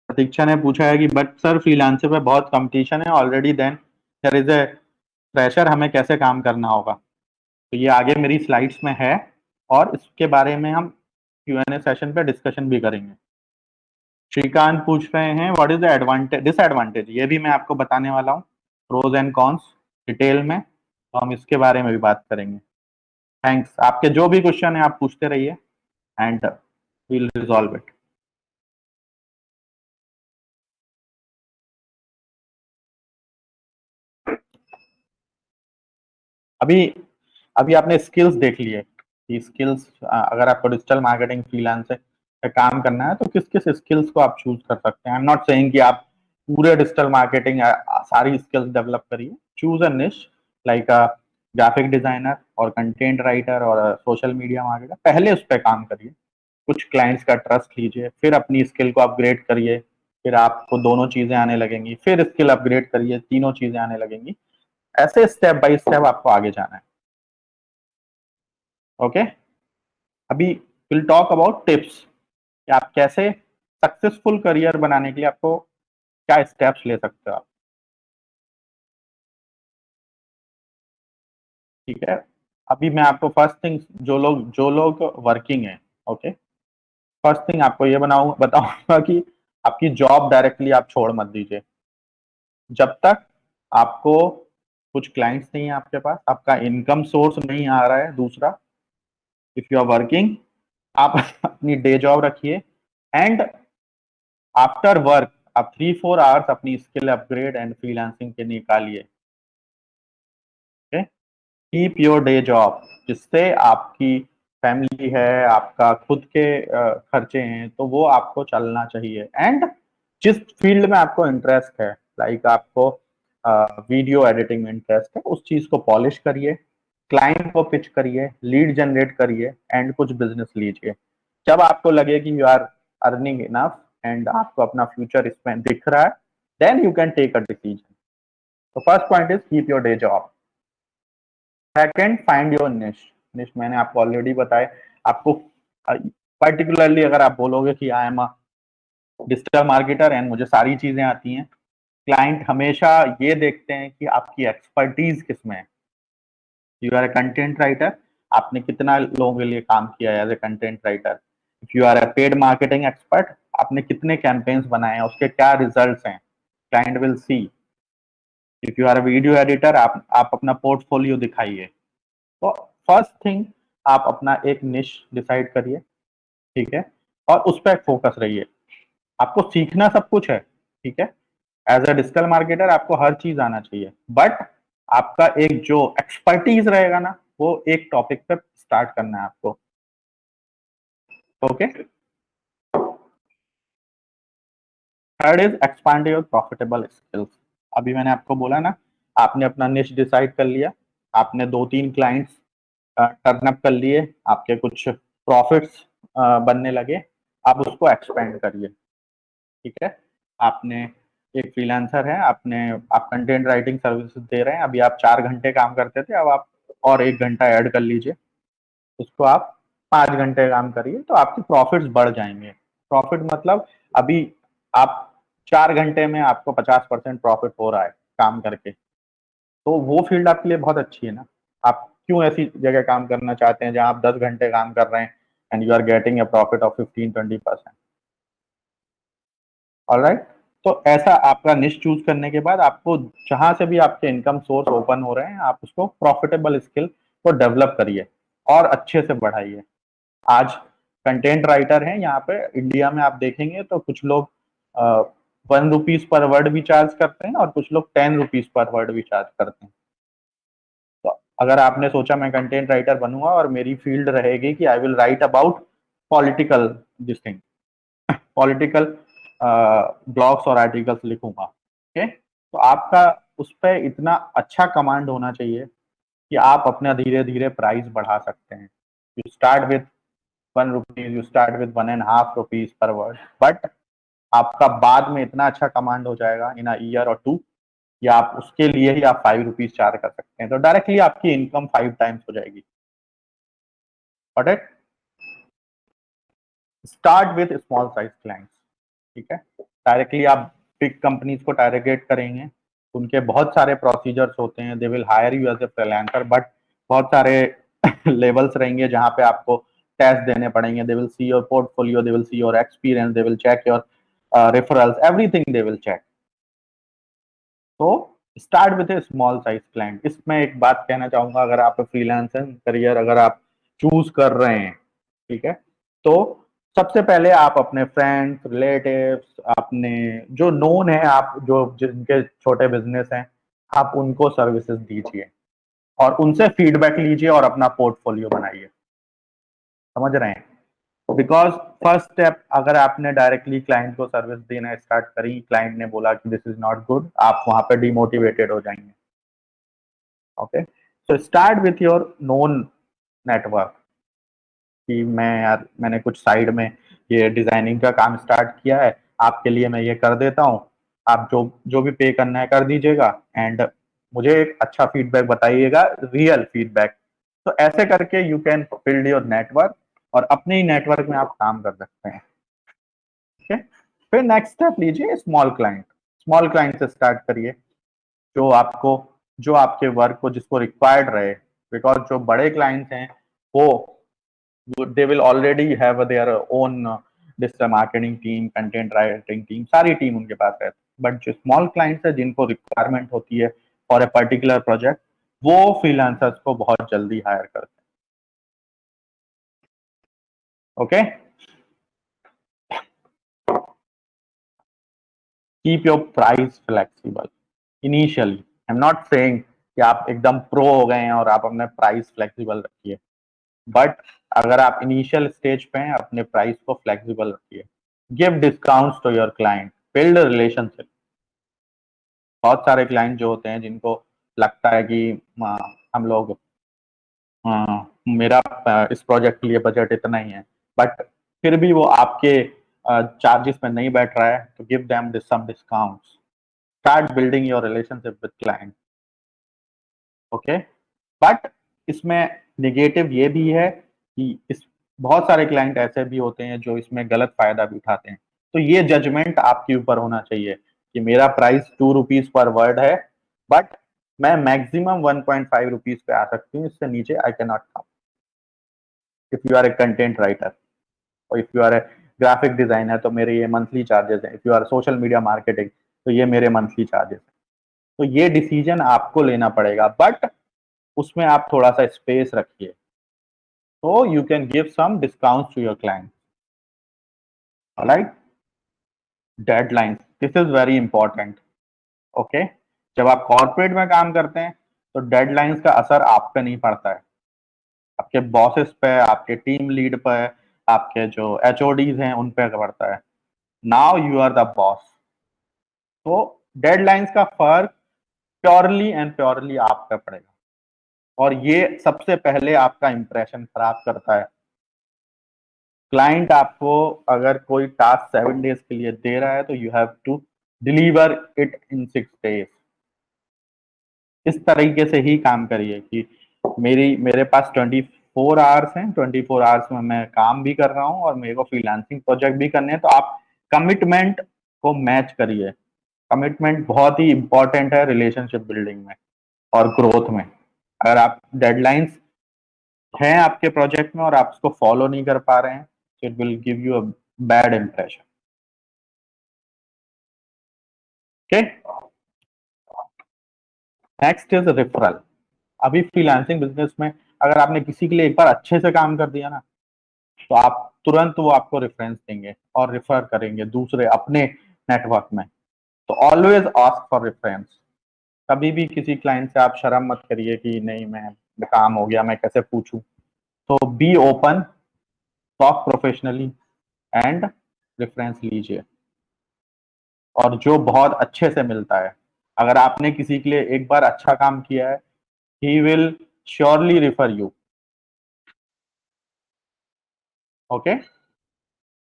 Pratiksha ने पूछा है कि बट सर फ्रीलांसर पे बहुत कंपटीशन है already, then there is a pressure, हमें कैसे काम करना होगा। तो ये आगे मेरी स्लाइड्स में है, और इसके बारे में हम Q&A सेशन पे डिस्कशन भी करेंगे। श्रीकांत पूछ रहे हैं what is the advantage disadvantage, ये भी मैं आपको बताने वाला हूँ, प्रोज एंड कॉन्स डिटेल में, तो हम इसके बारे में भी बात करेंगे। थैंक्स, आपके जो भी क्वेश्चन है आप पूछते रहिए एंड वील रिजॉल्व इट। अभी अभी आपने स्किल्स देख लिए कि स्किल्स, अगर आपको डिजिटल मार्केटिंग फ्रीलांस पे काम करना है तो किस किस स्किल्स को आप चूज कर सकते हैं। आई एम नॉट सेइंग कि आप पूरे डिजिटल मार्केटिंग सारी स्किल्स डेवलप करिए, चूज अ निश लाइक अ ग्राफिक डिजाइनर और कंटेंट राइटर और सोशल मीडिया मार्केटर, पहले उस पर काम करिए, कुछ क्लाइंट्स का ट्रस्ट लीजिए, फिर अपनी स्किल को अपग्रेड करिए, फिर आपको दोनों चीजें आने लगेंगी, फिर स्किल अपग्रेड करिए, तीनों चीजें आने लगेंगी। ऐसे स्टेप बाय स्टेप आपको आगे जाना है। ओके, अभी विल टॉक अबाउट टिप्स कि आप कैसे सक्सेसफुल करियर बनाने के लिए आपको क्या स्टेप्स ले सकते हो आप। ठीक है, अभी मैं आपको फर्स्ट थिंग, जो लोग वर्किंग है, ओके, फर्स्ट थिंग आपको ये बताऊंगा कि आपकी जॉब डायरेक्टली आप छोड़ मत दीजिए जब तक आपको कुछ क्लाइंट्स नहीं है, आपके पास आपका इनकम सोर्स नहीं आ रहा है दूसरा। इफ यू आर वर्किंग, आप अपनी डे जॉब रखिए, एंड आफ्टर वर्क आप 3-4 आवर्स अपनी स्किल अपग्रेड एंड फ्रीलांसिंग के निकालिए। कीप योर डे जॉब, जिससे आपकी फैमिली है, आपका खुद के खर्चे हैं, तो वो आपको चलना चाहिए। एंड जिस फील्ड में आपको इंटरेस्ट है, लाइक आपको वीडियो एडिटिंग में इंटरेस्ट है, उस चीज को पॉलिश करिए, क्लाइंट को पिच करिए, लीड जनरेट करिए, एंड कुछ बिजनेस लीजिए। जब आपको लगे कि you are earning enough and आपको अपना फ्यूचर इसमें दिख रहा है, then you can take a decision. तो first point is keep your day job. Second, find your niche. Niche मैंने आपको ऑलरेडी बताया। आपको पर्टिकुलरली अगर आप बोलोगे कि आई am a digital marketer and मुझे सारी चीजें आती हैं, क्लाइंट हमेशा ये देखते हैं कि आपकी एक्सपर्टीज किसमें है। You are a content writer, आपने कितना लोगों के लिए काम किया है as a content writer. If you are a paid marketing expert, आपने कितने कैंपेन्स बनाए हैं, उसके क्या रिजल्ट्स हैं, client will see. If you are a video editor, आप अपना पोर्टफोलियो दिखाइए। तो फर्स्ट थिंग, आप अपना एक निश डिसाइड करिए, ठीक है, और उस पर फोकस रहिए। आपको सीखना सब कुछ है, ठीक है। एज अ डिजिटल मार्केटर आपको हर चीज आना चाहिए, बट आपका एक जो एक्सपर्टीज रहेगा ना, वो एक टॉपिक पे स्टार्ट करना है आपको। Okay. Third is expand your profitable skills. अभी मैंने आपको बोला ना, आपने अपना निश डिसाइड कर लिया, आपने 2-3 क्लाइंट्स टर्न अप कर लिए, आपके कुछ प्रॉफिट्स बनने लगे, आप उसको एक्सपेंड करिए, ठीक है। आपने एक फ्रीलांसर है, आप कंटेंट राइटिंग सर्विसेज दे रहे हैं, अभी आप 4 घंटे काम करते थे, अब आप और 1 घंटा ऐड कर लीजिए, उसको आप 5 घंटे काम करिए, तो आपके प्रॉफिट्स बढ़ जाएंगे। प्रॉफिट मतलब अभी आप 4 घंटे में आपको 50% प्रॉफिट हो रहा है काम करके, तो वो फील्ड आपके लिए बहुत अच्छी है ना। आप क्यों ऐसी जगह काम करना चाहते हैं जहां आप 10 घंटे काम कर रहे हैं and you are getting a profit of 15-20%। Alright. तो ऐसा आपका निश चूज करने के बाद आपको जहां से भी आपके इनकम सोर्स ओपन हो रहे हैं, आप उसको प्रॉफिटेबल स्किल को डेवलप करिए और अच्छे से बढ़ाइए। आज कंटेंट राइटर हैं यहाँ पे इंडिया में, आप देखेंगे तो कुछ लोग 1 रुपीज पर वर्ड भी चार्ज करते हैं और कुछ लोग 10 रुपीज पर वर्ड भी चार्ज करते हैं। तो अगर आपने सोचा मैं कंटेंट राइटर बनूंगा और मेरी फील्ड रहेगी कि I will write about political this thing, political blogs और आर्टिकल्स लिखूंगा, ओके, तो आपका उस पर इतना अच्छा कमांड होना चाहिए कि आप अपना धीरे धीरे प्राइस बढ़ा सकते हैं। You start with 1 rupees, you start with 1.5 rupees per word, but आपका बाद में इतना अच्छा कमांड हो जाएगा इन अ ईयर और 2, या आप उसके लिए ही आप 5 रुपीज चार्ज कर सकते हैं, तो डायरेक्टली आपकी इनकम 5 टाइम्स हो जाएगी। Alright. Start with small size clients, ठीक है। डायरेक्टली आप बिग कंपनीज को टारगेट करेंगे, उनके बहुत सारे प्रोसीजर्स होते हैं, they will hire you as a freelancer, but बहुत सारे लेवल्स रहेंगे जहां पे आपको टेस्ट देने पड़ेंगे। They will see your portfolio, they will see your experience, they will check your referrals, everything they will check. तो start with a small size client. इसमें एक बात कहना चाहूंगा, अगर आप फ्रीलांसिंग करियर अगर आप चूज कर रहे हैं, ठीक है, तो सबसे पहले आप अपने फ्रेंड्स, रिलेटिव्स, अपने जो नोन है, आप जो जिनके छोटे बिजनेस हैं, आप उनको सर्विसेज दीजिए और उनसे फीडबैक लीजिए और अपना पोर्टफोलियो बनाइए। समझ रहे हैं? बिकॉज फर्स्ट स्टेप, अगर आपने डायरेक्टली क्लाइंट को सर्विस देना स्टार्ट करी, क्लाइंट ने बोला कि दिस इज नॉट गुड, आप वहां पे डिमोटिवेटेड हो जाएंगे। Okay, so start with your known network, कि मैं यार मैंने कुछ साइड में ये डिजाइनिंग का काम स्टार्ट किया है, आपके लिए मैं ये कर देता हूँ, आप जो जो भी पे करना है कर दीजिएगा एंड मुझे एक अच्छा फीडबैक बताइएगा, रियल फीडबैक। तो ऐसे करके you can build your network और अपने ही नेटवर्क में आप काम कर सकते हैं। ठीक है। फिर नेक्स्ट स्टेप लीजिए स्मॉल क्लाइंट। स्मॉल क्लाइंट से स्टार्ट करिए, जो आपको जो आपके वर्क को जिसको रिक्वायर्ड रहे, बिकॉज जो बड़े क्लाइंट्स हैं वो they will already have their own digital marketing team, content writing team, सारी टीम उनके पास है। बट जो स्मॉल क्लाइंट्स है जिनको रिक्वायरमेंट होती है फॉर ए पर्टिकुलर प्रोजेक्ट, वो फ्रीलांसर्स को बहुत जल्दी हायर करते हैं। Okay, keep your price flexible initially. I am not saying कि आप एकदम प्रो हो गए हैं और आप अपने प्राइस फ्लेक्सिबल रखिए, बट अगर आप इनिशियल स्टेज पे हैं, अपने प्राइस को फ्लेक्सिबल रखिए। Give discounts to your client, build relationship. बहुत सारे क्लाइंट जो होते हैं जिनको लगता है कि हम लोग मेरा इस प्रोजेक्ट के लिए बजट इतना ही है, बट फिर भी वो आपके चार्जेस में नहीं बैठ रहा है, तो give them some discounts, start building your relationship with client. Okay, but इसमें निगेटिव ये भी है कि इस बहुत सारे क्लाइंट ऐसे भी होते हैं जो इसमें गलत फायदा भी उठाते हैं। तो ये जजमेंट आपके ऊपर होना चाहिए कि मेरा प्राइस 2 रुपीज पर वर्ड है, बट मैं मैक्सिमम 1.5 रुपीज पे आ सकती हूँ, इससे नीचे I can not come. If you are a content writer और if you are a graphic designer तो मेरे ये मंथली चार्जेस हैं, if you are social media marketing तो ये मेरे मंथली चार्जेस हैं। तो ये डिसीजन आपको लेना पड़ेगा, बट उसमें आप थोड़ा सा स्पेस रखिए, तो you can give some discount to your client. Alright, deadlines, this is very important. Okay, जब आप कॉर्पोरेट में काम करते हैं तो डेडलाइंस का असर आप पे नहीं पड़ता है, आपके बॉसेस पे, आपके टीम लीड पे, आपके जो एचओडीज हैं उन पे पड़ता है। Now you are the boss, तो डेडलाइंस का फर्क प्योरली एंड प्योरली आप पे पड़ेगा, और ये सबसे पहले आपका इंप्रेशन खराब करता है। क्लाइंट आपको अगर कोई टास्क 7 डेज के लिए दे रहा है तो you have to deliver it in 6 days. इस तरीके से ही काम करिए कि मेरे पास 24 आवर्स हैं, 24 आवर्स में मैं काम भी कर रहा हूँ और मेरे को फ्रीलांसिंग प्रोजेक्ट भी करने हैं। तो आप कमिटमेंट को मैच करिए। कमिटमेंट बहुत ही इंपॉर्टेंट है रिलेशनशिप बिल्डिंग में और ग्रोथ में। अगर आप डेडलाइंस हैं आपके प्रोजेक्ट में और आप उसको फॉलो नहीं कर पा रहे हैं, it will give you a bad impression. Okay, next is referral. अभी फ्रीलांसिंग बिजनेस में अगर आपने किसी के लिए एक बार अच्छे से काम कर दिया ना, तो आप तुरंत वो आपको रेफरेंस देंगे और रेफर करेंगे दूसरे अपने नेटवर्क में। तो ऑलवेज आस्क फॉर रेफरेंस। कभी भी किसी क्लाइंट से आप शर्म मत करिए कि नहीं मैं काम हो गया मैं कैसे पूछूं। तो be open, talk professionally and reference लीजिए, और जो बहुत अच्छे से मिलता है। अगर आपने किसी के लिए एक बार अच्छा काम किया है, he will surely refer you. Okay,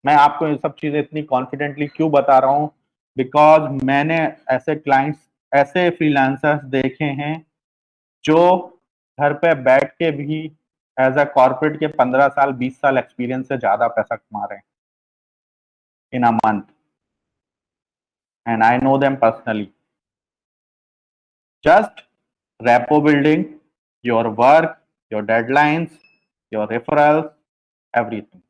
मैं आपको ये सब चीजें इतनी कॉन्फिडेंटली क्यों बता रहा हूँ, बिकॉज मैंने ऐसे क्लाइंट्स, ऐसे फ्रीलांसर्स देखे हैं जो घर पे बैठ के भी एज अ कॉर्पोरेट के 15 साल 20 साल एक्सपीरियंस से ज्यादा पैसा कमा रहे हैं in a month, and I know them personally. Just rapport building, your work, your deadlines, your referrals, everything.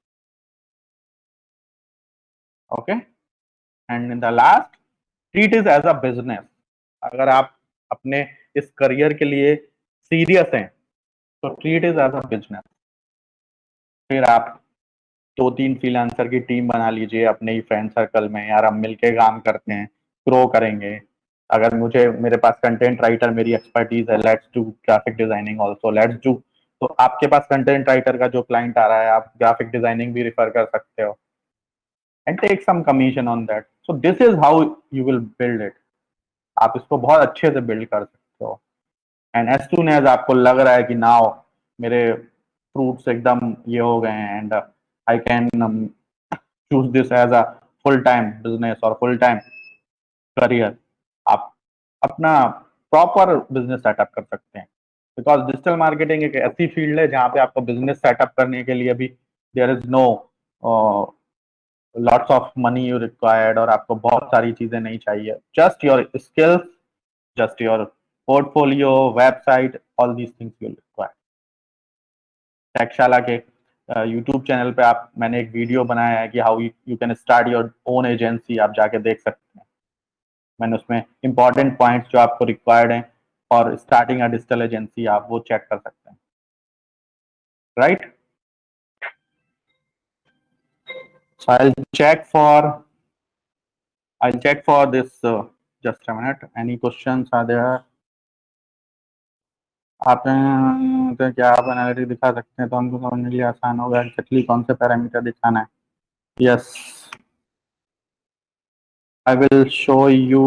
Okay, and in the last, treat is as a business. अगर आप अपने इस करियर के लिए सीरियस हैं तो treat is as a business. फिर आप 2-3 फ्रीलांसर की टीम बना लीजिए अपने ही फ्रेंड सर्कल में, यार हम मिलके काम करते हैं, ग्रो करेंगे। अगर मुझे मेरे पास कंटेंट राइटर मेरी एक्सपर्टीज है, let's do graphic designing also, let's do. तो आपके पास कंटेंट राइटर का जो क्लाइंट आ रहा है आप ग्राफिक डिजाइनिंग भी रिफर कर सकते हो and take some commission on that. So this is how you will build it. आप इसको बहुत अच्छे से बिल्ड कर सकते हो, एंड एज सून एज आपको लग रहा है कि नाउ मेरे फ्रूट्स एकदम ये हो गए हैं and I can choose this as a full time business और फुल टाइम करियर, आप अपना प्रॉपर बिजनेस सेटअप कर सकते हैं। बिकॉज डिजिटल मार्केटिंग एक ऐसी फील्ड है जहाँ पे आपको बिजनेस सेटअप करने के लिए भी there is no lots of money you required, और आपको बहुत सारी चीजें नहीं चाहिए। Just your skills, just your portfolio, website, all these things will require। Techshala के यूट्यूब चैनल पे आप मैंने एक वीडियो बनाया है कि how you can start your own agency, आप जाके देख सकते हैं। मैंने उसमें इंपॉर्टेंट पॉइंट्स जो आपको रिक्वायर्ड हैं और स्टार्टिंग अ डिजिटल एजेंसी आप वो चेक कर सकते हैं। Right, I check for this, just a minute, any questions are there? आप तो क्या आप एनालिटिक दिखा सकते हैं तो हमको समझने के लिए आसान होगा एक्चुअली कौन से पैरामीटर दिखाना है। Yes, I will show you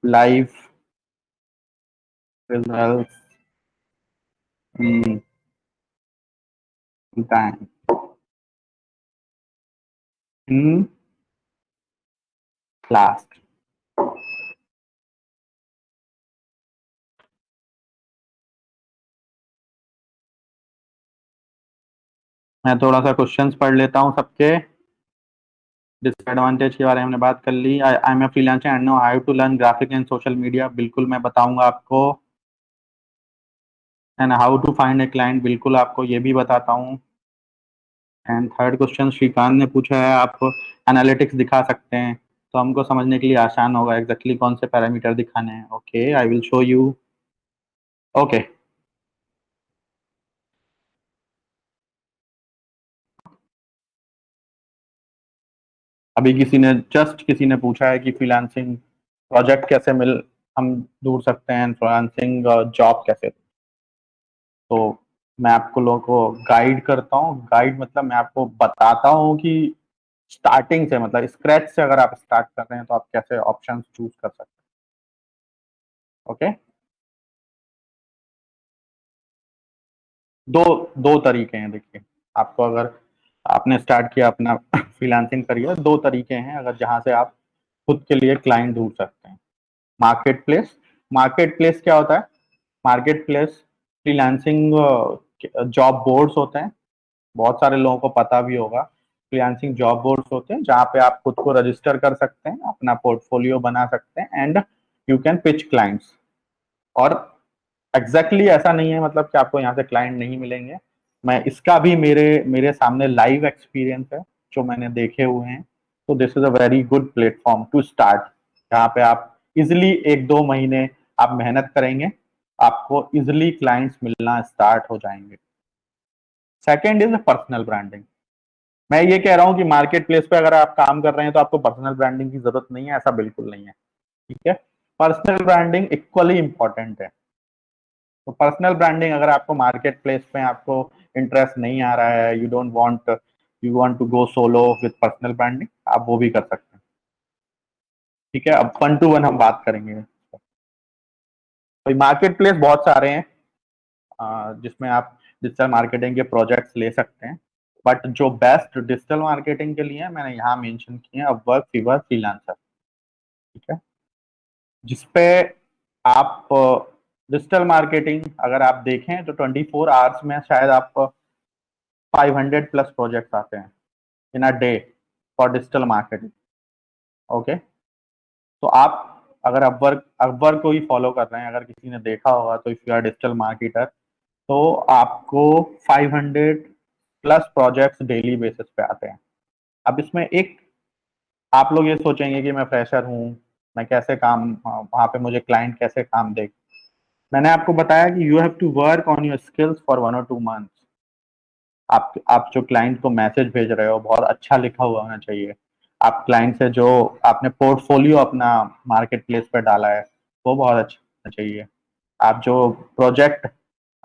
live results. time in last. मैं थोड़ा सा क्वेश्चंस पढ़ लेता हूँ सबके। डिसएडवांटेज के बारे में हमने बात कर ली। I am a freelancer and know how to learn graphic and social media, बिल्कुल मैं बताऊंगा आपको। And how to find a client, बिल्कुल आपको ये भी बताता हूँ। एंड थर्ड क्वेश्चन श्रीकांत ने पूछा है, आप एनालिटिक्स दिखा सकते हैं तो हमको समझने के लिए आसान होगा एग्जैक्टली कौन से पैरामीटर दिखाने हैं। Okay, I will show you. Okay, अभी किसी ने पूछा है कि फ्रीलांसिंग प्रोजेक्ट कैसे मिल हम ढूंढ सकते हैं, फ्रीलांसिंग जॉब कैसे। तो मैं आपको लोगों को गाइड करता हूँ। गाइड मतलब मैं आपको बताता हूँ कि स्टार्टिंग से, मतलब स्क्रैच से अगर आप स्टार्ट कर रहे हैं तो आप कैसे ऑप्शंस चूज कर सकते हैं। ओके, दो दो तरीके हैं। देखिए, आपको अगर आपने स्टार्ट किया अपना फ्रीलांसिंग करियर, दो तरीके हैं अगर जहां से आप खुद के लिए क्लाइंट ढूंढ सकते हैं। Market place. मार्केट प्लेस क्या होता है? Market place freelancing job boards होते हैं, बहुत सारे लोगों को पता भी होगा। फ्रीलांसिंग जॉब बोर्ड्स होते हैं जहाँ पे आप खुद को रजिस्टर कर सकते हैं, अपना पोर्टफोलियो बना सकते हैं and you can pitch clients. और एग्जैक्टली ऐसा नहीं है मतलब कि आपको यहाँ से क्लाइंट नहीं मिलेंगे। मैं इसका भी मेरे मेरे सामने लाइव एक्सपीरियंस है जो मैंने देखे हुए हैं। तो this is a very good platform to start, जहाँ पे आप इजिली 1-2 महीने आप मेहनत करेंगे, आपको इजिली क्लाइंट्स मिलना स्टार्ट हो जाएंगे। Second is personal branding. मैं ये कह रहा हूँ कि मार्केट प्लेस पे अगर आप काम कर रहे हैं तो आपको पर्सनल ब्रांडिंग की जरूरत नहीं है, ऐसा बिल्कुल नहीं है। ठीक है, पर्सनल ब्रांडिंग इक्वली इंपॉर्टेंट है। तो पर्सनल ब्रांडिंग अगर आपको मार्केट प्लेस पे आपको इंटरेस्ट नहीं आ रहा है, you want to go solo with personal branding, आप वो भी कर सकते हैं। ठीक है, अब 1-to-1 हम बात करेंगे। तो मार्केट प्लेस बहुत सारे हैं जिसमें आप डिजिटल मार्केटिंग के प्रोजेक्ट्स ले सकते हैं। बट जो बेस्ट डिजिटल मार्केटिंग के लिए मैंने यहाँ मेंशन किए हैं, अपवर्क, फीवर, फ्रीलांसर। ठीक है, जिसपे आप डिजिटल मार्केटिंग अगर आप देखें तो 24 आवर्स में शायद आप 500+ प्रोजेक्ट्स आते हैं in a day for digital marketing. Okay, तो आप अगर अपवर्क अपवर्क को ही फॉलो कर रहे हैं, अगर किसी ने देखा होगा तो if you are digital marketer, तो आपको 500+ प्रोजेक्ट्स डेली बेसिस पे आते हैं। अब इसमें एक आप लोग ये सोचेंगे कि मैं फ्रेशर हूँ, मैं कैसे काम वहाँ पे मुझे क्लाइंट कैसे काम दे। मैंने आपको बताया कि you have to work on your skills for 1 or 2 months। आप जो क्लाइंट को मैसेज भेज रहे हो बहुत अच्छा लिखा हुआ होना चाहिए। आप क्लाइंट से जो आपने पोर्टफोलियो अपना मार्केट प्लेस पर डाला है वो बहुत अच्छा होना चाहिए। आप जो प्रोजेक्ट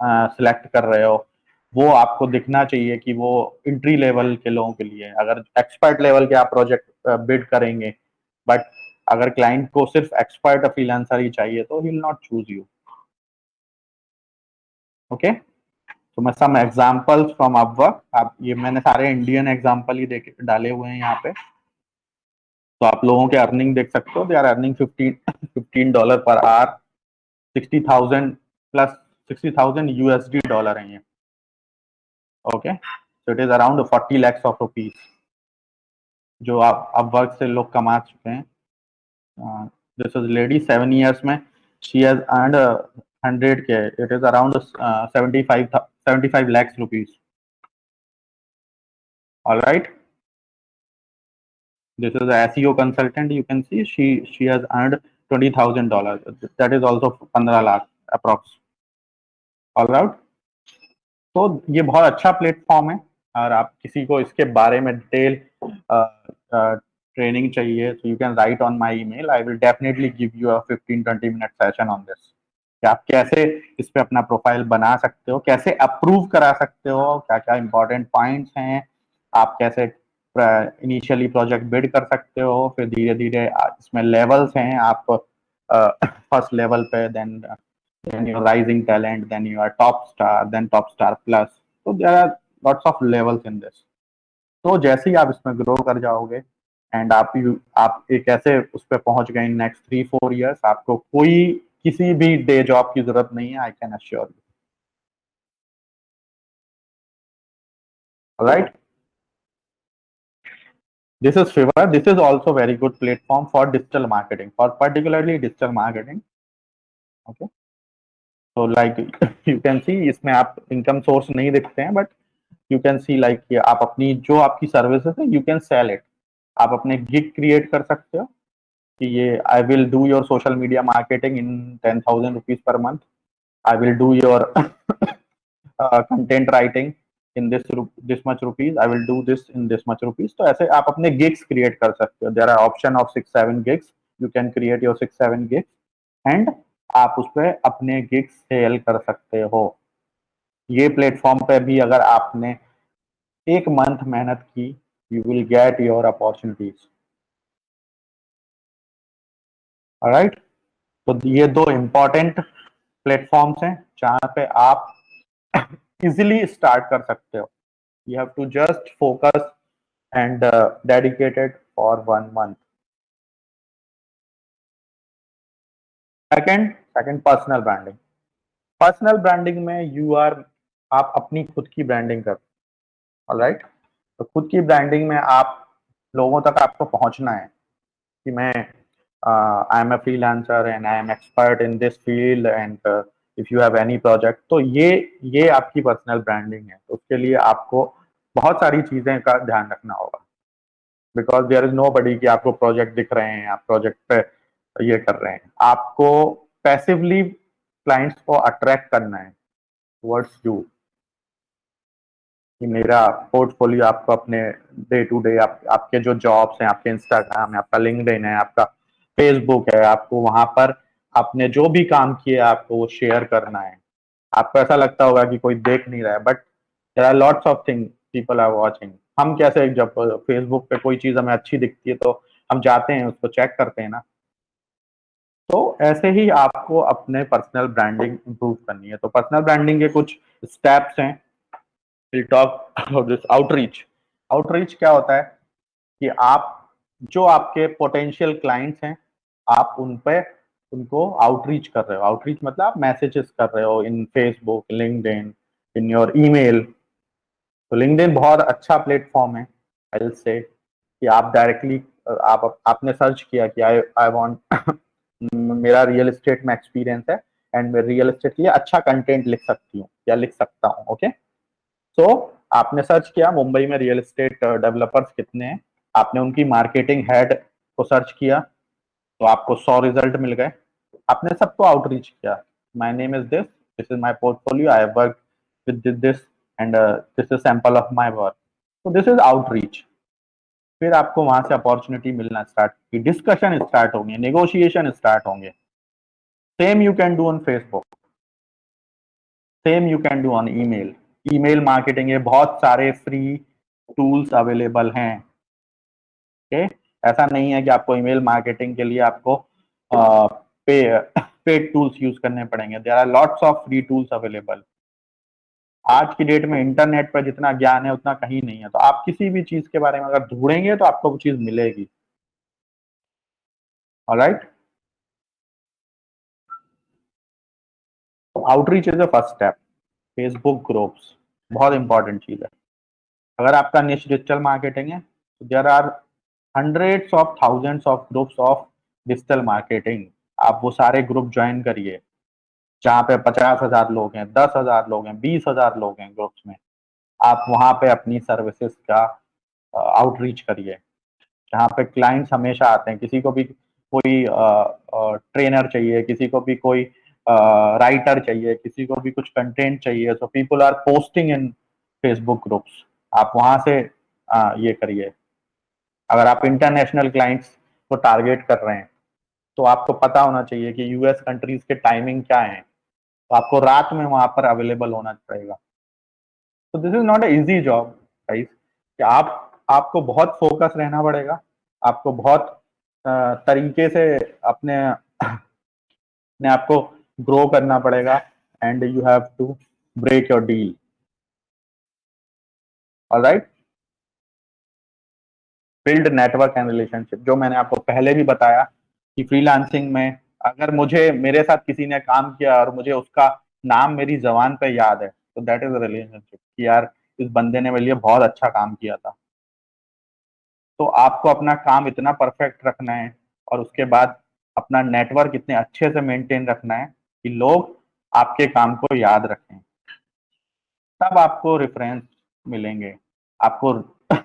सिलेक्ट कर रहे हो वो आपको दिखना चाहिए कि वो इंट्री लेवल के लोगों के लिए है। अगर एक्सपर्ट लेवल के आप प्रोजेक्ट बिड करेंगे, बट अगर क्लाइंट को सिर्फ एक्सपर्ट फ्रीलांसर ही चाहिए तो he will not choose you. Okay, तो मैं सम एग्जांपल्स फ्रॉम अपवर्क, आप ये मैंने सारे इंडियन एग्जांपल ही देखे डाले हुए हैं यहाँ पे। तो आप लोगों के अर्निंग देख सकते हो, they are earning $15 per hour, 60,000 plus, 60,000 USD dollar है ये। Okay, so it is around 40 lakhs of rupees जो आप अपवर्क से लोग कमा चुके हैं। दिस इज लेडी 7 years में she has earned 100K, it is around 75 lakhs rupees। All right, this is a SEO consultant, you can see she has earned $20,000, that is also 15 lakh approx। All right, तो ये बहुत अच्छा platform है। और आप किसी को इसके बारे में डिटेल ट्रेनिंग चाहिए तो you can write on my email, I will definitely give you a 15-20 minute session on this कि आप कैसे इस पे अपना प्रोफाइल बना सकते हो, कैसे अप्रूव करा सकते हो, क्या क्या इंपॉर्टेंट पॉइंट्स हैं, आप कैसे इनिशियली प्रोजेक्ट बिल्ड कर सकते हो, फिर धीरे धीरे इसमें लेवल्स हैं। आप फर्स्ट लेवल पे, then you rising talent, then you are top star, then top star plus. तो there are lots of levels in this. तो जैसे ही आप इसमें ग्रो कर जाओगे एंड आप एक ऐसे उस पर पहुंच गए इन नेक्स्ट 3-4 ईयर्स, आपको कोई किसी भी डे जॉब की जरूरत नहीं है, I can assure you. Right, this is Fiverr. This is also very good platform for digital marketing, for particularly digital marketing. Okay, so like you can see इसमें आप इनकम सोर्स नहीं देखते हैं, but you can see like आप अपनी जो आपकी services है, यू कैन सेल इट। आप अपने गिग क्रिएट कर सकते हो कि ये I will do your social media marketing in 10,000 rupees per month, I will do your content writing in this much rupees, I will do this in this much rupees. तो ऐसे आप अपने gigs create कर सकते हो। There are option of 6-7 gigs, you can create your 6-7 gigs and आप उस पर अपने गिग्स सेल कर सकते हो। ये प्लेटफॉर्म पे भी अगर आपने एक मंथ मेहनत की, you will get your opportunities. Right, तो ये दो इंपॉर्टेंट प्लेटफॉर्म्स हैं जहां पे आप इजिली स्टार्ट कर सकते हो। You have to just focus and dedicated for 1 month. Second personal branding. Personal branding में आप अपनी खुद की ब्रांडिंग कर, ऑलराइट। तो खुद की ब्रांडिंग में आप लोगों तक आपको पहुंचना है कि मैं आई am a freelancer and I am expert in this field and if you have any project. तो ये आपकी पर्सनल ब्रांडिंग है। तो उसके लिए आपको बहुत सारी चीजें का ध्यान रखना होगा, बिकॉज देयर इज नो बडी कि आपको प्रोजेक्ट दिख रहे हैं, आप प्रोजेक्ट पे ये कर रहे हैं। आपको पैसिवली क्लाइंट्स को अट्रैक्ट करना है टुवर्ड्स यू, कि मेरा पोर्टफोलियो आपको अपने डे टू डे आपके जो जॉब्स हैं, आपके इंस्टाग्राम है, आपका लिंक्डइन है, आपका फेसबुक है, आपको वहां पर आपने जो भी काम किए आपको वो शेयर करना है। आपको ऐसा लगता होगा कि कोई देख नहीं रहा है, but there are lots of thing people are watching. हम कैसे जब फेसबुक पे कोई चीज हमें अच्छी दिखती है तो हम जाते हैं उसको चेक करते हैं ना। तो ऐसे ही आपको अपने पर्सनल ब्रांडिंग इंप्रूव करनी है। तो पर्सनल ब्रांडिंग के कुछ स्टेप्स हैं। Will talk about this outreach. Outreach क्या होता है कि आप जो आपके पोटेंशियल क्लाइंट्स हैं, आप उन पे उनको आउटरीच कर रहे हो। आउटरीच मतलब आप मैसेजेस कर रहे हो in Facebook, LinkedIn, in your email. तो लिंक्डइन बहुत अच्छा प्लेटफॉर्म है। आई विल से कि आप डायरेक्टली आपने सर्च किया कि आई आई वांट मेरा रियल एस्टेट में एक्सपीरियंस है एंड मैं रियल एस्टेट के लिए अच्छा कंटेंट लिख सकती हूँ या लिख सकता हूँ। ओके, सो आपने सर्च किया मुंबई में रियल एस्टेट डेवलपर्स कितने हैं, आपने उनकी मार्केटिंग हेड को सर्च किया तो आपको 100 रिजल्ट मिल गए। आपने सबको आउटरीच किया, my name is this is my portfolio, I have work with this and this is sample of my work. तो दिस इज आउटरीच। फिर आपको वहां से अपॉर्चुनिटी मिलना स्टार्ट की, डिस्कशन स्टार्ट होंगे, नेगोशिएशन स्टार्ट होंगे। Same you can do on Facebook, same you can do on email. Email marketing है, बहुत सारे फ्री टूल्स अवेलेबल हैं। ओके, ऐसा नहीं है कि आपको ईमेल मार्केटिंग के लिए आपको पे पेड टूल्स यूज करने पड़ेंगे। There are lots of free tools available. आज की डेट में इंटरनेट पर जितना ज्ञान है उतना कहीं नहीं है। तो आप किसी भी चीज के बारे में अगर ढूंढेंगे तो आपको वो चीज मिलेगी। Alright, outreach is the first step. Facebook groups बहुत इंपॉर्टेंट चीज है। अगर आपका निश डिजिटल मार्केटिंग है तो there are hundreds of thousands of groups of digital marketing. आप वो सारे ग्रुप ज्वाइन करिए जहाँ पे 50,000 लोग हैं, 10,000 लोग हैं, 20,000 लोग हैं ग्रुप्स में। आप वहाँ पे अपनी सर्विसेज का आउटरीच करिए। जहाँ पे क्लाइंट्स हमेशा आते हैं, किसी को भी कोई ट्रेनर चाहिए, किसी को भी कोई राइटर चाहिए, किसी को भी कुछ कंटेंट चाहिए, so people are posting in Facebook groups. आप वहां से ये करिए। अगर आप इंटरनेशनल क्लाइंट्स को टारगेट कर रहे हैं तो आपको पता होना चाहिए कि यूएस कंट्रीज के टाइमिंग क्या है, तो आपको रात में वहां पर अवेलेबल होना पड़ेगा। तो this is not easy job guys, कि आपको बहुत फोकस रहना पड़ेगा, आपको बहुत तरीके से अपने आप को ग्रो करना पड़ेगा and you have to break your deal. Alright. Build network and relationship, जो मैंने आपको पहले भी बताया कि फ्रीलांसिंग में अगर मुझे मेरे साथ किसी ने काम किया और मुझे उसका नाम मेरी जबान पे याद है, तो दैट इज अ रिलेशनशिप कि यार इस बंदे ने मेरे लिए बहुत अच्छा काम किया था। तो आपको अपना काम इतना परफेक्ट रखना है और उसके बाद अपना नेटवर्क इतने अच्छे से मेंटेन रखना है कि लोग आपके काम को याद रखें, तब आपको रेफरेंस मिलेंगे, आपको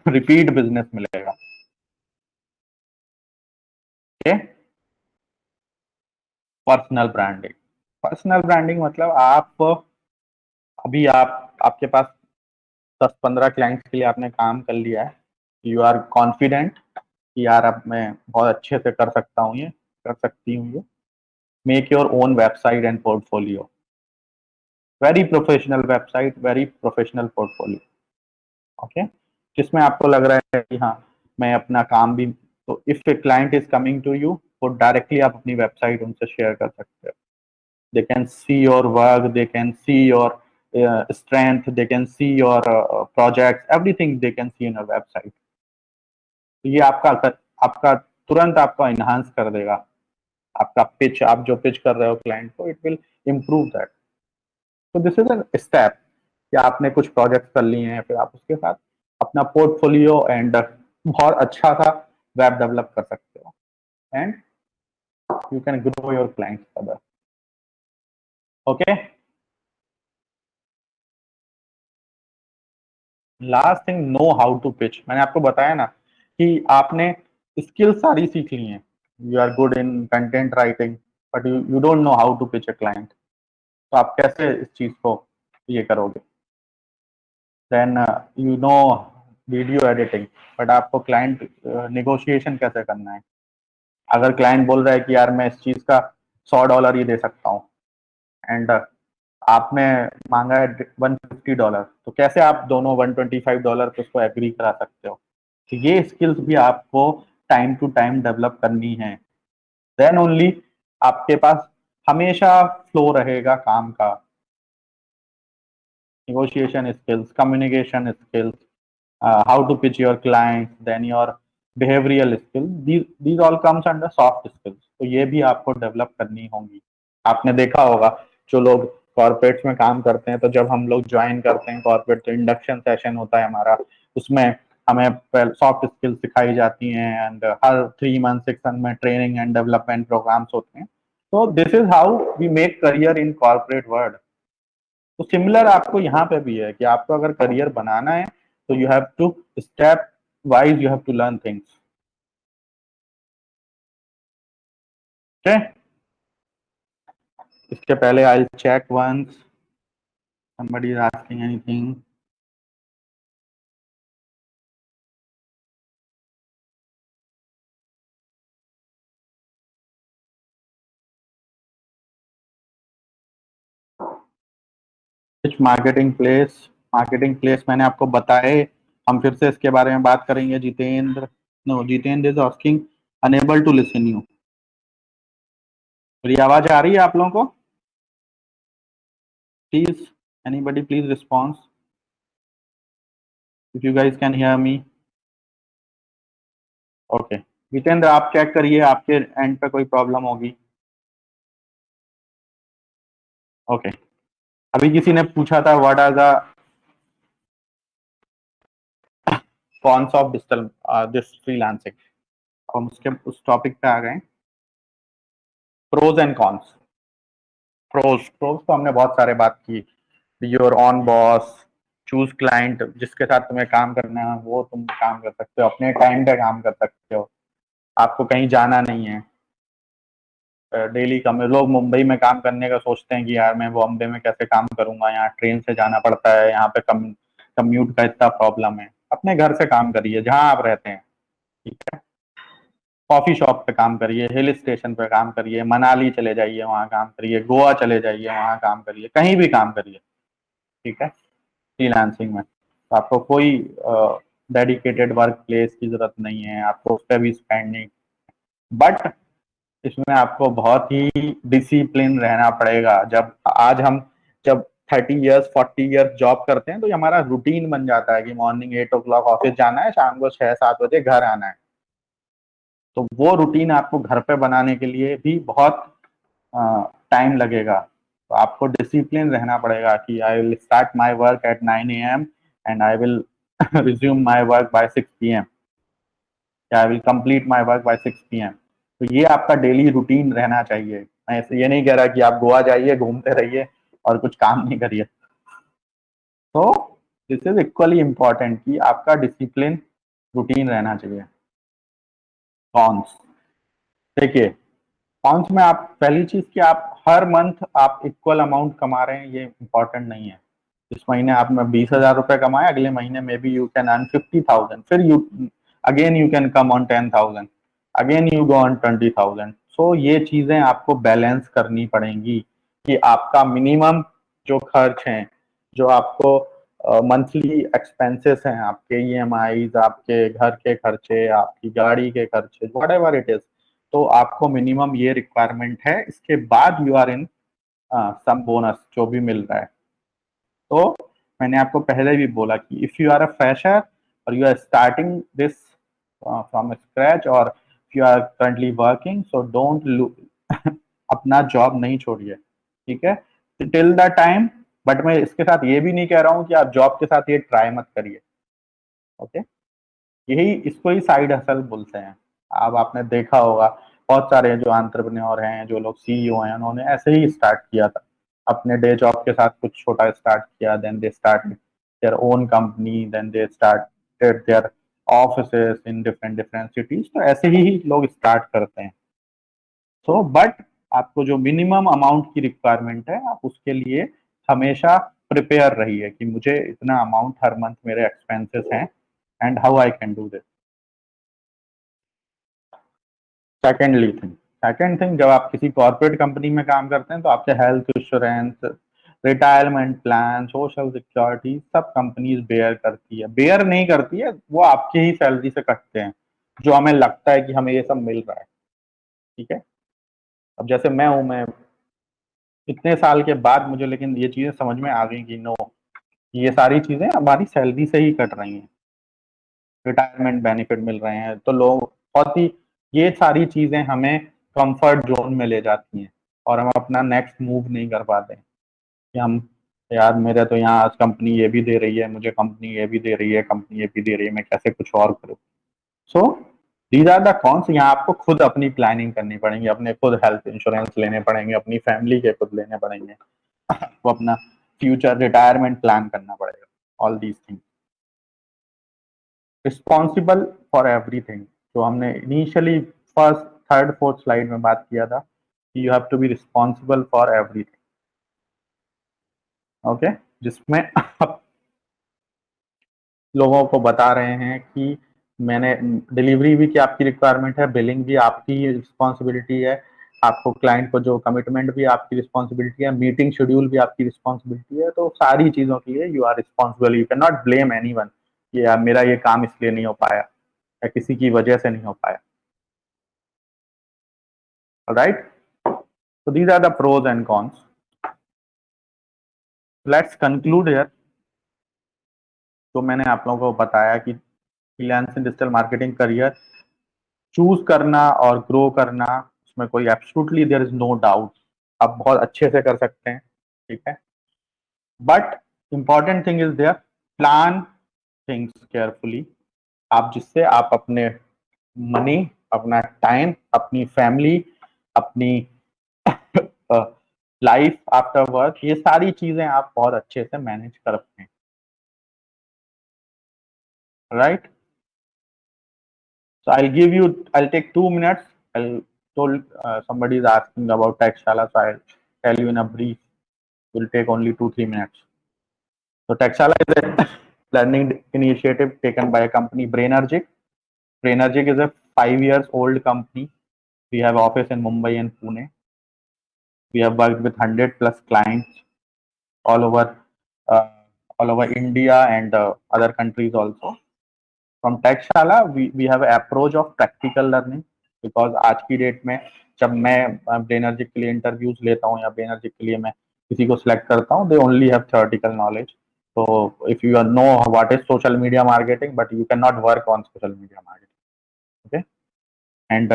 रिपीट बिजनेस मिलेगा। Okay. Personal branding, personal branding मतलब आप अभी आपके पास 10-15 क्लाइंट्स के लिए आपने काम कर लिया है, यू आर कॉन्फिडेंट कि यार अब मैं बहुत अच्छे से कर सकता हूँ, ये कर सकती हूँ ये। Make your own website and portfolio, very professional website, very professional portfolio. Okay. जिसमें आपको लग रहा है कि हाँ मैं अपना काम भी, तो if a client is coming to you, तो डायरेक्टली आप अपनी वेबसाइट उनसे शेयर कर सकते हो। they can see your work, they can see your strength, they can see your projects, everything they can see in a website। तो ये आपका तुरंत आपका इन्हांस कर देगा, आपका पिच, आप जो पिच कर रहे हो क्लाइंट को, इट विल इम्प्रूव दैट। तो दिस इज अ स्टेप कि आपने कुछ प्रोजेक्ट कर लिए हैं, फिर आप उसके साथ अपना पोर्टफोलियो एंड बहुत अच्छा सा वेब डेवलप कर सकते हो, and you can grow your clients further. Okay. Last thing, know how to pitch. मैंने आपको बताया ना कि आपने स्किल सारी सीख ली हैं, you are good in content writing, but you don't know how to pitch a client. तो आप कैसे इस चीज को ये करोगे? Then you know video editing, but आपको क्लाइंट निगोशिएशन कैसे करना है? अगर क्लाइंट बोल रहा है कि यार मैं इस चीज का $100 ही दे सकता हूँ, एंड आपने मांगा है $150, तो कैसे आप दोनों $125 पे उसको एग्री करा सकते हो? तो ये स्किल्स भी आपको टाइम टू टाइम डेवलप करनी है। देन ओनली आपके पास हमेशा फ्लो रहेगा काम का। Negotiation skills, communication skills, how to pitch your clients, then your behavioral skills, these all comes under soft skills। तो ये भी आपको डेवलप करनी होंगी। आपने देखा होगा जो लोग कॉर्पोरेट्स में काम करते हैं, तो जब हम लोग ज्वाइन करते हैं कॉर्पोरेट, तो इंडक्शन सेशन होता है हमारा, उसमें हमें सॉफ्ट स्किल्स सिखाई जाती हैं, एंड हर 3 मंथ 6 मंथ में ट्रेनिंग एंड डेवलपमेंट प्रोग्राम्स होते हैं। तो this is how we make career in corporate world. तो सिमिलर आपको यहाँ पे भी है कि आपको अगर करियर बनाना है, तो you have to step wise, you have to learn things. Okay. इसके पहले I check once somebody is asking anything। Marketing place मैंने आपको बताए, हम फिर से इसके बारे में बात करेंगे। Jitendra, no, Jitendra is asking unable to listen you. मेरी आवाज आ रही है आप लोगों को? Please, anybody please response if you guys can hear me. Okay, Jitendra आप चेक करिए, आपके एंड पे कोई प्रॉब्लम होगी। ओके। अभी किसी ने पूछा था what are the cons of digital this freelancing. हम उसके उस टॉपिक पे आ गए, pros and cons. Pros pros तो हमने बहुत सारे बात की, your own boss, choose client, जिसके साथ तुम्हें काम करना है वो तुम काम कर सकते हो, अपने टाइम पे काम कर सकते हो, आपको कहीं जाना नहीं है। डेली कम लोग मुंबई में काम करने का सोचते हैं कि यार मैं बॉम्बे में कैसे काम करूंगा, यहाँ ट्रेन से जाना पड़ता है, यहाँ पे कम्यूट का इतना प्रॉब्लम है। अपने घर से काम करिए जहां आप रहते हैं, ठीक है। कॉफी शॉप पे काम करिए, हिल स्टेशन पे काम करिए, मनाली चले जाइए वहाँ काम करिए, गोवा चले जाइए वहाँ काम करिए, कहीं भी काम करिए, ठीक है, फ्रीलांसिंग में। तो आपको कोई डेडिकेटेड वर्क प्लेस की जरूरत नहीं है, आपको उस पर भी स्पेंड नहीं, बट इसमें आपको बहुत ही डिसिप्लिन रहना पड़ेगा। जब 30 ईयर्स 40 ईयर्स जॉब करते हैं तो ये हमारा रूटीन बन जाता है कि मॉर्निंग 8 o'clock ऑफिस जाना है, शाम को 6-7 बजे घर आना है। तो वो रूटीन आपको घर पे बनाने के लिए भी बहुत टाइम लगेगा। तो आपको डिसिप्लिन रहना पड़ेगा कि I will start my work at 9 AM and I will resume my work by 6 PM, I will complete my work by 6 PM। तो ये आपका डेली रूटीन रहना चाहिए। मैं ये नहीं कह रहा कि आप गोवा जाइए, घूमते रहिए और कुछ काम नहीं करिए। तो दिस इज इक्वली इम्पोर्टेंट कि आपका डिसिप्लिन रूटीन रहना चाहिए। कॉन्स, देखिए कॉन्स में आप पहली चीज कि आप हर मंथ आप इक्वल अमाउंट कमा रहे हैं, ये इम्पोर्टेंट नहीं है। इस महीने आपने 20,000 रुपए कमाए, अगले महीने में भी यू कैन अर्न 50,000, फिर you again you can come on 10,000, again you go on 20,000। सो ये चीजें आपको बैलेंस करनी पड़ेंगी कि आपका मिनिमम जो खर्च है, जो आपको मंथली एक्सपेंसेस हैं, आपके ईएमआईज, आपके घर के खर्चे, आपकी गाड़ी के खर्चे, वट एवर इट इज, तो आपको मिनिमम ये रिक्वायरमेंट है। इसके बाद you are in some bonus जो भी मिल रहा है। तो मैंने आपको पहले भी बोला कि if you are a fresher और you are starting this from scratch और if you are currently working, so don't अपना जॉब नहीं छोड़िए, ठीक है, टिल द टाइम। बट मैं इसके साथ ये भी नहीं कह रहा हूँ कि आप जॉब के साथ ये ट्राई मत करिए, ओके। यही इसको ही साइड हसल बोलते हैं। अब आपने देखा होगा बहुत सारे जो एंटरप्रेन्योर हैं, जो लोग सीईओ हैं, उन्होंने ऐसे ही स्टार्ट किया था, अपने डे जॉब के साथ कुछ छोटा स्टार्ट किया, then they start their own company, then they started their offices in different different cities. तो ऐसे ही लोग स्टार्ट करते हैं। सो बट आपको जो मिनिमम अमाउंट की रिक्वायरमेंट है, आप उसके लिए हमेशा प्रिपेयर रहिए कि मुझे इतना अमाउंट हर मंथ मेरे एक्सपेंसेस हैं and how I can do this. Second thing, जब आप किसी कॉर्पोरेट कंपनी में काम करते हैं तो आपके health insurance, retirement plan, social security सब कंपनीज बेयर करती है। बेयर नहीं करती है, वो आपके ही सैलरी से कटते हैं, जो हमें लगता है कि हमें ये सब मिल रहा है, ठीक है। अब जैसे मैं हूं, मैं इतने साल के बाद मुझे लेकिन ये चीजें समझ में आ गई कि नो, ये सारी चीजें हमारी सैलरी से ही कट रही हैं। रिटायरमेंट बेनिफिट मिल रहे हैं तो लोग बहुत ही, ये सारी चीजें हमें कंफर्ट जोन में ले जाती हैं और हम अपना नेक्स्ट मूव नहीं कर पाते कि हम, यार मेरे तो यहाँ आज कंपनी ये भी दे रही है, मुझे कंपनी ये भी दे रही है, कंपनी ये भी दे रही है, मैं कैसे कुछ और करूँ। So these are the cons. यहाँ आपको खुद अपनी प्लानिंग करनी पड़ेगी, अपने खुद हेल्थ इंश्योरेंस लेने पड़ेंगे, अपनी फैमिली के खुद लेने पड़ेंगे, आपको अपना फ्यूचर रिटायरमेंट प्लान करना पड़ेगा, all these things. Responsible for everything, जो हमने initially first third fourth slide में बात किया था कि you have to be responsible for everything, okay. जिसमें आप लोगों को बता रहे हैं कि मैंने डिलीवरी भी क्या आपकी रिक्वायरमेंट है, बिलिंग भी आपकी रिस्पॉन्सिबिलिटी है, आपको क्लाइंट को जो कमिटमेंट भी आपकी रिस्पॉन्सिबिलिटी है, मीटिंग शेड्यूल भी आपकी रिस्पॉन्सिबिलिटी है। तो सारी चीज़ों के लिए you are responsible, you can not blame anyone, ये यार मेरा ये काम इसलिए नहीं हो पाया या किसी की वजह से नहीं हो पाया, right. So these are the pros and cons. Let's conclude here. तो मैंने आप लोगों को बताया कि freelancing digital marketing career choose करना और ग्रो करना, उसमें कोई absolutely there is no doubt, आप बहुत अच्छे से कर सकते हैं, ठीक है। But important thing is there, plan things carefully, आप जिससे आप अपने मनी, अपना टाइम, अपनी फैमिली, अपनी लाइफ आफ्टर वर्क, ये सारी चीजें आप बहुत अच्छे से मैनेज कर सकते हैं, right. So I'll take 2 minutes. I'll told somebody is asking about Techshala, so I'll tell you in a brief. It will take only 2-3 minutes. So Techshala is a learning initiative taken by a company, Brainergic. Brainergic is a 5 years old company. We have office in Mumbai and Pune. We have worked with 100 plus clients all over uh, all over India and other countries also. From Techshala we have approach of practical learning, because आज की date में जब मैं ब्रेनर्जी के लिए interviews लेता हूँ या ब्रेनर्जी के लिए मैं किसी को सिलेक्ट करता हूँ, they only have theoretical knowledge. So if you know what is social media marketing, but you cannot work on social media marketing. Okay, and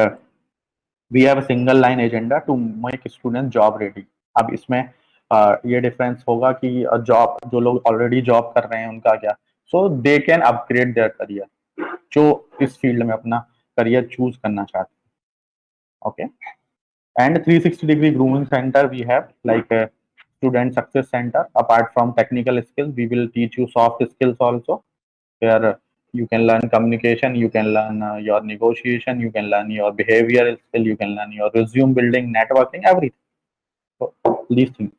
we have a single line agenda to make student job ready. अब इसमें ये difference होगा कि job जो लोग already job कर रहे हैं उनका क्या, so they can upgrade their career, जो इस फील्ड में अपना करियर चूज करना चाहते हैं. Okay, and 360 degree grooming center we have, like a student success center. Apart from technical skills, we will teach you soft skills also, where you can learn communication, you can learn your negotiation, you can learn your behavioral skill, you can learn your resume building, networking, everything. So these things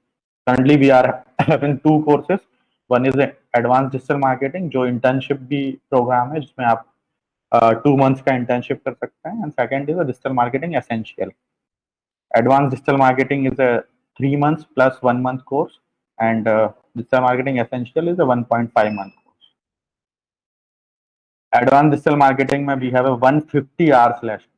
currently we are having two courses. One is advanced digital marketing, जो internship भी program है जिसमें आप 2 months का internship कर सकते हैं, and second is a digital marketing essential. Advanced digital marketing is a 3 months plus 1 month course, and digital marketing essential is a 1.5 month course. Advanced digital marketing में we have a 150 hours lesson.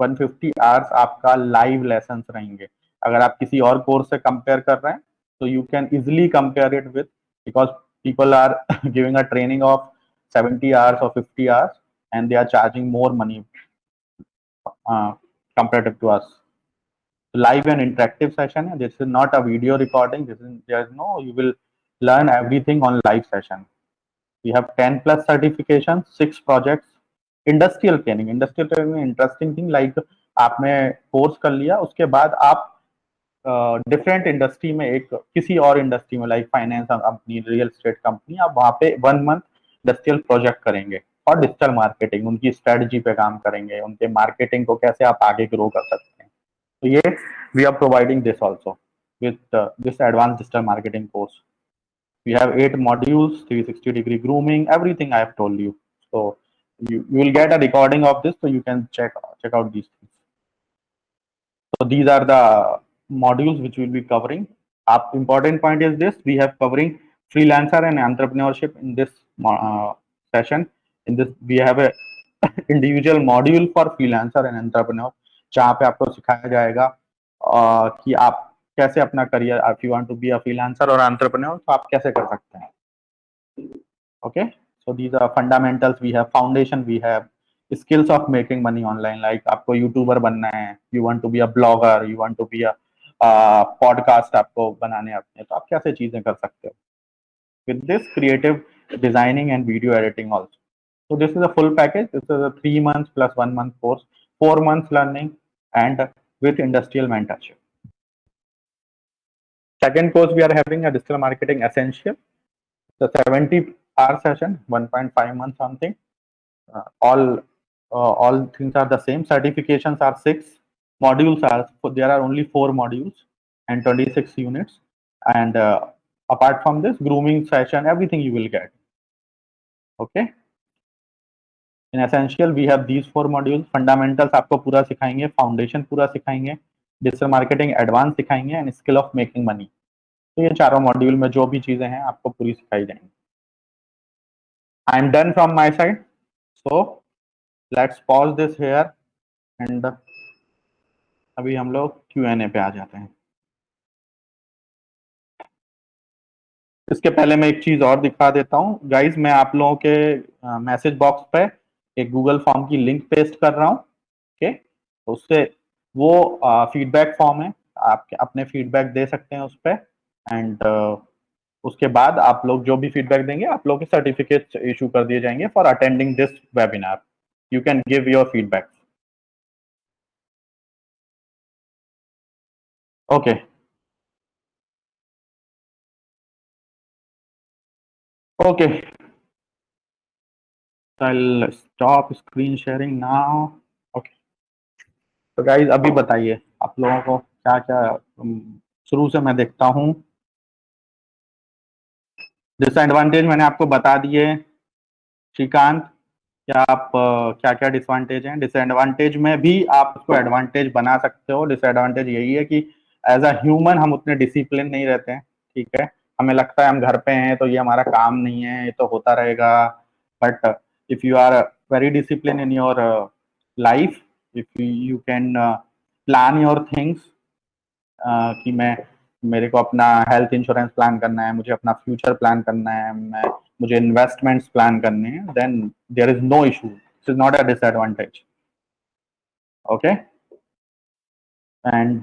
150 hours आपका live lessons रहेंगे. अगर आप किसी और course से compare कर रहे हैं तो you can easily compare it with, because people are giving a training of 70 hours or 50 hours and they are charging more money comparative to us. Live and interactive session. This is not a video recording. There's no, you will learn everything on live session. We have 10 plus certifications, 6 projects. Industrial training में interesting thing, like आपने course कर लिया, उसके बाद आप different industry में, एक किसी और इंडस्ट्री में, like finance company, real estate company, आप वहाँ पे 1 month इंडस्ट्रियल प्रोजेक्ट करेंगे और डिजिटल मार्केटिंग, उनकी स्ट्रेटजी पे काम करेंगे, उनके मार्केटिंग को कैसे आप आगे ग्रो कर सकते हैं. तो ये we are providing this also with this advanced digital marketing course. We have 8 modules, 360 degree grooming, everything I have told you. So you will get a recording of this, so you can check out these things. So these are the modules which we will be covering. Important point is this: we have covering freelancer and entrepreneurship in this session. In this, we have a individual module for freelancer and entrepreneur, जहाँ पे आपको सिखाया जाएगा कि आप कैसे अपना career, if you want to be a freelancer or entrepreneur, तो आप कैसे कर सकते हैं. Okay, so these are fundamentals. We have foundation, we have skills of making money online, like आपको यूट्यूबर बनना है, you want to be a blogger, you want to be a podcast आपको बनाने अपने, तो आप कैसे चीजें कर सकते हो. With this, creative designing and video editing also. So this is a full package. This is a 3 months plus 1 month course, 4 months learning, and with industrial mentorship. Second course, we are having a digital marketing essential. The 70-hour session, 1.5 months something. All things are the same. Certifications are 6. Modules are, there are only 4 modules and 26 units. And apart from this, grooming session, everything you will get. Okay. In essential, we have these 4 modules. Fundamentals आपको पूरा सिखाएंगे, foundation पूरा सिखाएंगे, digital marketing advance सिखाएंगे, and skill of making money. तो ये चारों module में जो भी चीजें हैं आपको पूरी सिखाई जाएंगी. I am done from my side, so let's pause this here and अभी हम लोग Q&A पे आ जाते हैं. इसके पहले मैं एक चीज और दिखा देता हूँ गाइज. मैं आप लोगों के मैसेज बॉक्स पे एक गूगल फॉर्म की लिंक पेस्ट कर रहा हूँ. ओके, तो उससे वो फीडबैक फॉर्म है, आप अपने फीडबैक दे सकते हैं उस पर, एंड उसके बाद आप लोग जो भी फीडबैक देंगे आप लोग के सर्टिफिकेट इशू कर दिए जाएंगे for attending this webinar. You can give your feedback. Okay, okay, I'll stop screen sharing now. Okay. तो गाइज अभी बताइए आप लोगों को क्या क्या, शुरू से मैं देखता हूँ. डिसएडवांटेज मैंने आपको बता दिए. श्रीकांत, क्या आप क्या क्या डिसएडवांटेज हैं? डिसएडवांटेज में भी आप उसको एडवांटेज बना सकते हो. डिसएडवांटेज यही है कि एज अ ह्यूमन हम उतने डिसिप्लिन नहीं रहते हैं. ठीक है, हमें लगता है हम घर पे हैं तो ये हमारा काम नहीं है, ये तो होता रहेगा. But if you are very discipline in your life, if you can plan your things, कि मैं मेरे को अपना हेल्थ इंश्योरेंस प्लान करना है, मुझे अपना फ्यूचर प्लान करना है, मुझे इन्वेस्टमेंट्स प्लान करने हैं, then there is no issue, it is not a disadvantage. Okay. And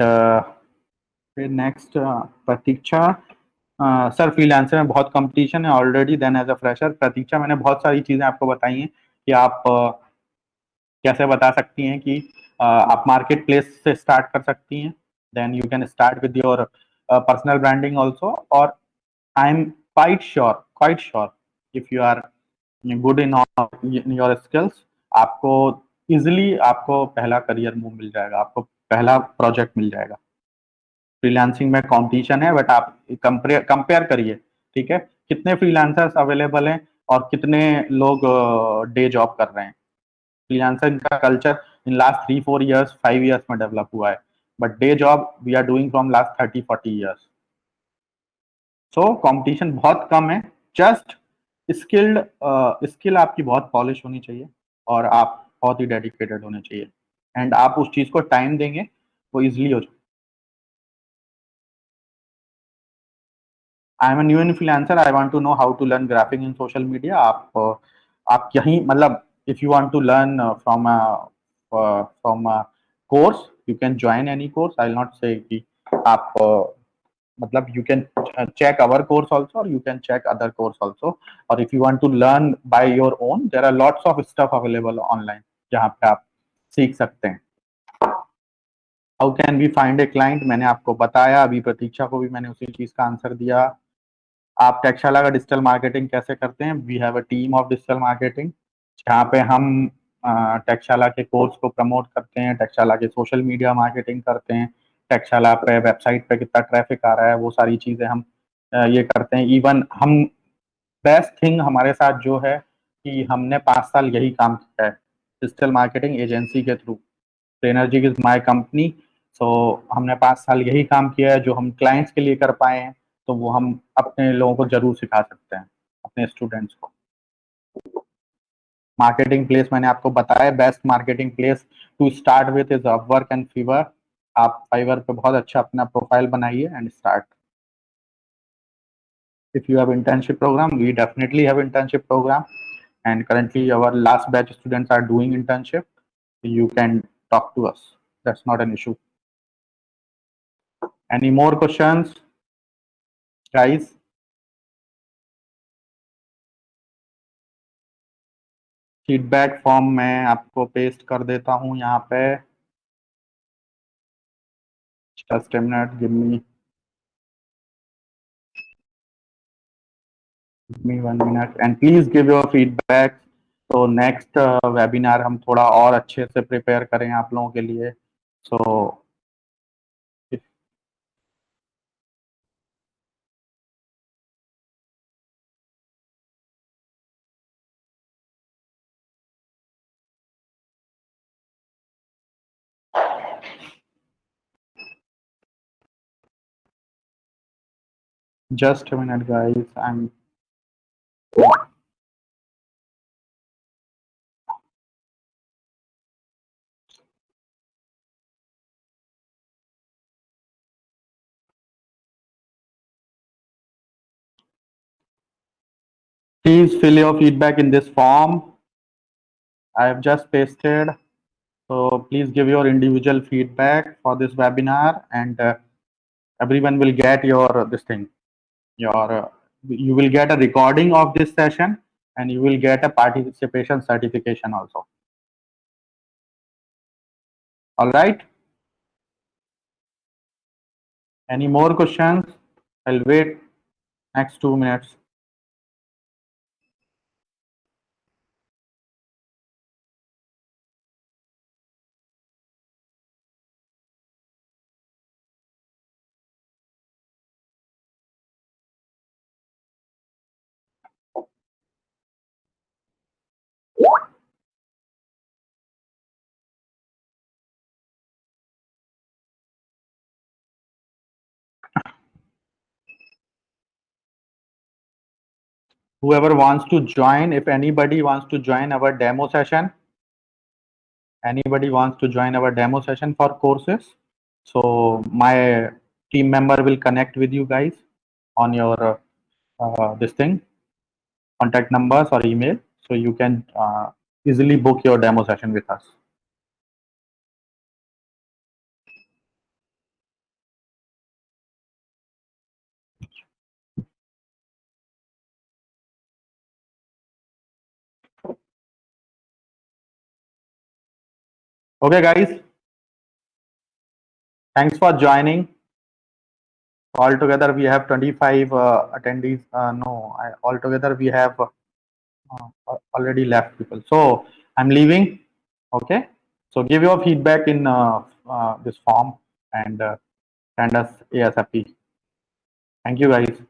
फिर नेक्स्ट प्रतीक्षा. सर फ्रीलांसर में बहुत कंपटीशन है already then as a fresher. Pratiksha, मैंने बहुत सारी चीजें आपको बताई हैं कि आप कैसे बता सकती हैं कि आप मार्केट प्लेस से स्टार्ट कर सकती हैं, then you can start with your personal branding also. और I am quite sure if you are good in your skills, आपको इजिली आपको पहला करियर मूव मिल जाएगा, आपको पहला प्रोजेक्ट मिल जाएगा. फ्रीलांसिंग में कंपटीशन है, बट आप कंपेयर करिए, ठीक है, कितने फ्रीलांसर्स अवेलेबल हैं और कितने लोग डे जॉब कर रहे हैं. फ्रीलांसिंग का culture in last 3-4 years 5 years में डेवलप हुआ है, but day job we are doing from last 30-40 years. So competition बहुत कम है. जस्ट स्किल आपकी बहुत पॉलिश होनी चाहिए और आप बहुत ही डेडिकेटेड होने चाहिए, एंड आप उस चीज को टाइम देंगे वो इजिली हो जाए. I am a new influencer, I want to know how to learn graphing in social media. आप यहीं मतलब if you want to learn from course, you can join any course. I will not say कि आप मतलब you can check our course also or you can check other course also, or if you want to learn by your own, there are lots of stuff available online जहाँ पे आप सीख सकते हैं. How can we find a client, मैंने आपको बताया, अभी प्रतीक्षा को भी मैंने उसी चीज का आंसर दिया. आप टेक्शाला का डिजिटल मार्केटिंग कैसे करते हैं? We have a team of digital marketing जहाँ पे हम टेक्शाला के कोर्स को प्रमोट करते हैं, टेक्शाला के सोशल मीडिया मार्केटिंग करते हैं, टेक्शाला पे वेबसाइट पे कितना ट्रैफिक आ रहा है वो सारी चीज़ें हम ये करते हैं. इवन हम बेस्ट थिंग हमारे साथ जो है कि हमने 5 साल यही काम किया है डिजिटल मार्केटिंग एजेंसी के through. Trenergy is my company. So हमने 5 साल यही काम किया है जो हम क्लाइंट्स के लिए कर पाए हैं, तो वो हम अपने लोगों को जरूर सिखा सकते हैं, अपने स्टूडेंट्स को. मार्केटिंग प्लेस मैंने आपको बताया, best marketing place to start with is Upwork and Fiverr. आप फाइवर पे बहुत अच्छा अपना प्रोफाइल बनाइए and start. If you have internship program, we definitely have internship program, and currently our last batch students are doing internship. You can talk to us, that's not an issue. Any more questions guys? Feedback form मैं आपको paste कर देता हूँ यहाँ पे. Just a minute, give me 1 minute and please give your feedback. तो next webinar हम थोड़ा और अच्छे से प्रिपेयर करें आप लोगों के लिए. सो just a minute guys, I'm please fill your feedback in this form. I have just pasted. So please give your individual feedback for this webinar, and everyone will get your this thing. You will get a recording of this session, and you will get a participation certification also. All right. Any more questions? I'll wait next 2 minutes. Whoever wants to join, if anybody wants to join our demo session, anybody wants to join our demo session for courses, so my team member will connect with you guys on your this thing, contact numbers or email, so you can easily book your demo session with us. Okay, guys. Thanks for joining. Altogether, we have 25 attendees. No, altogether we have already left people. So I'm leaving. Okay. So give your feedback in this form and send us ASAP. Thank you, guys.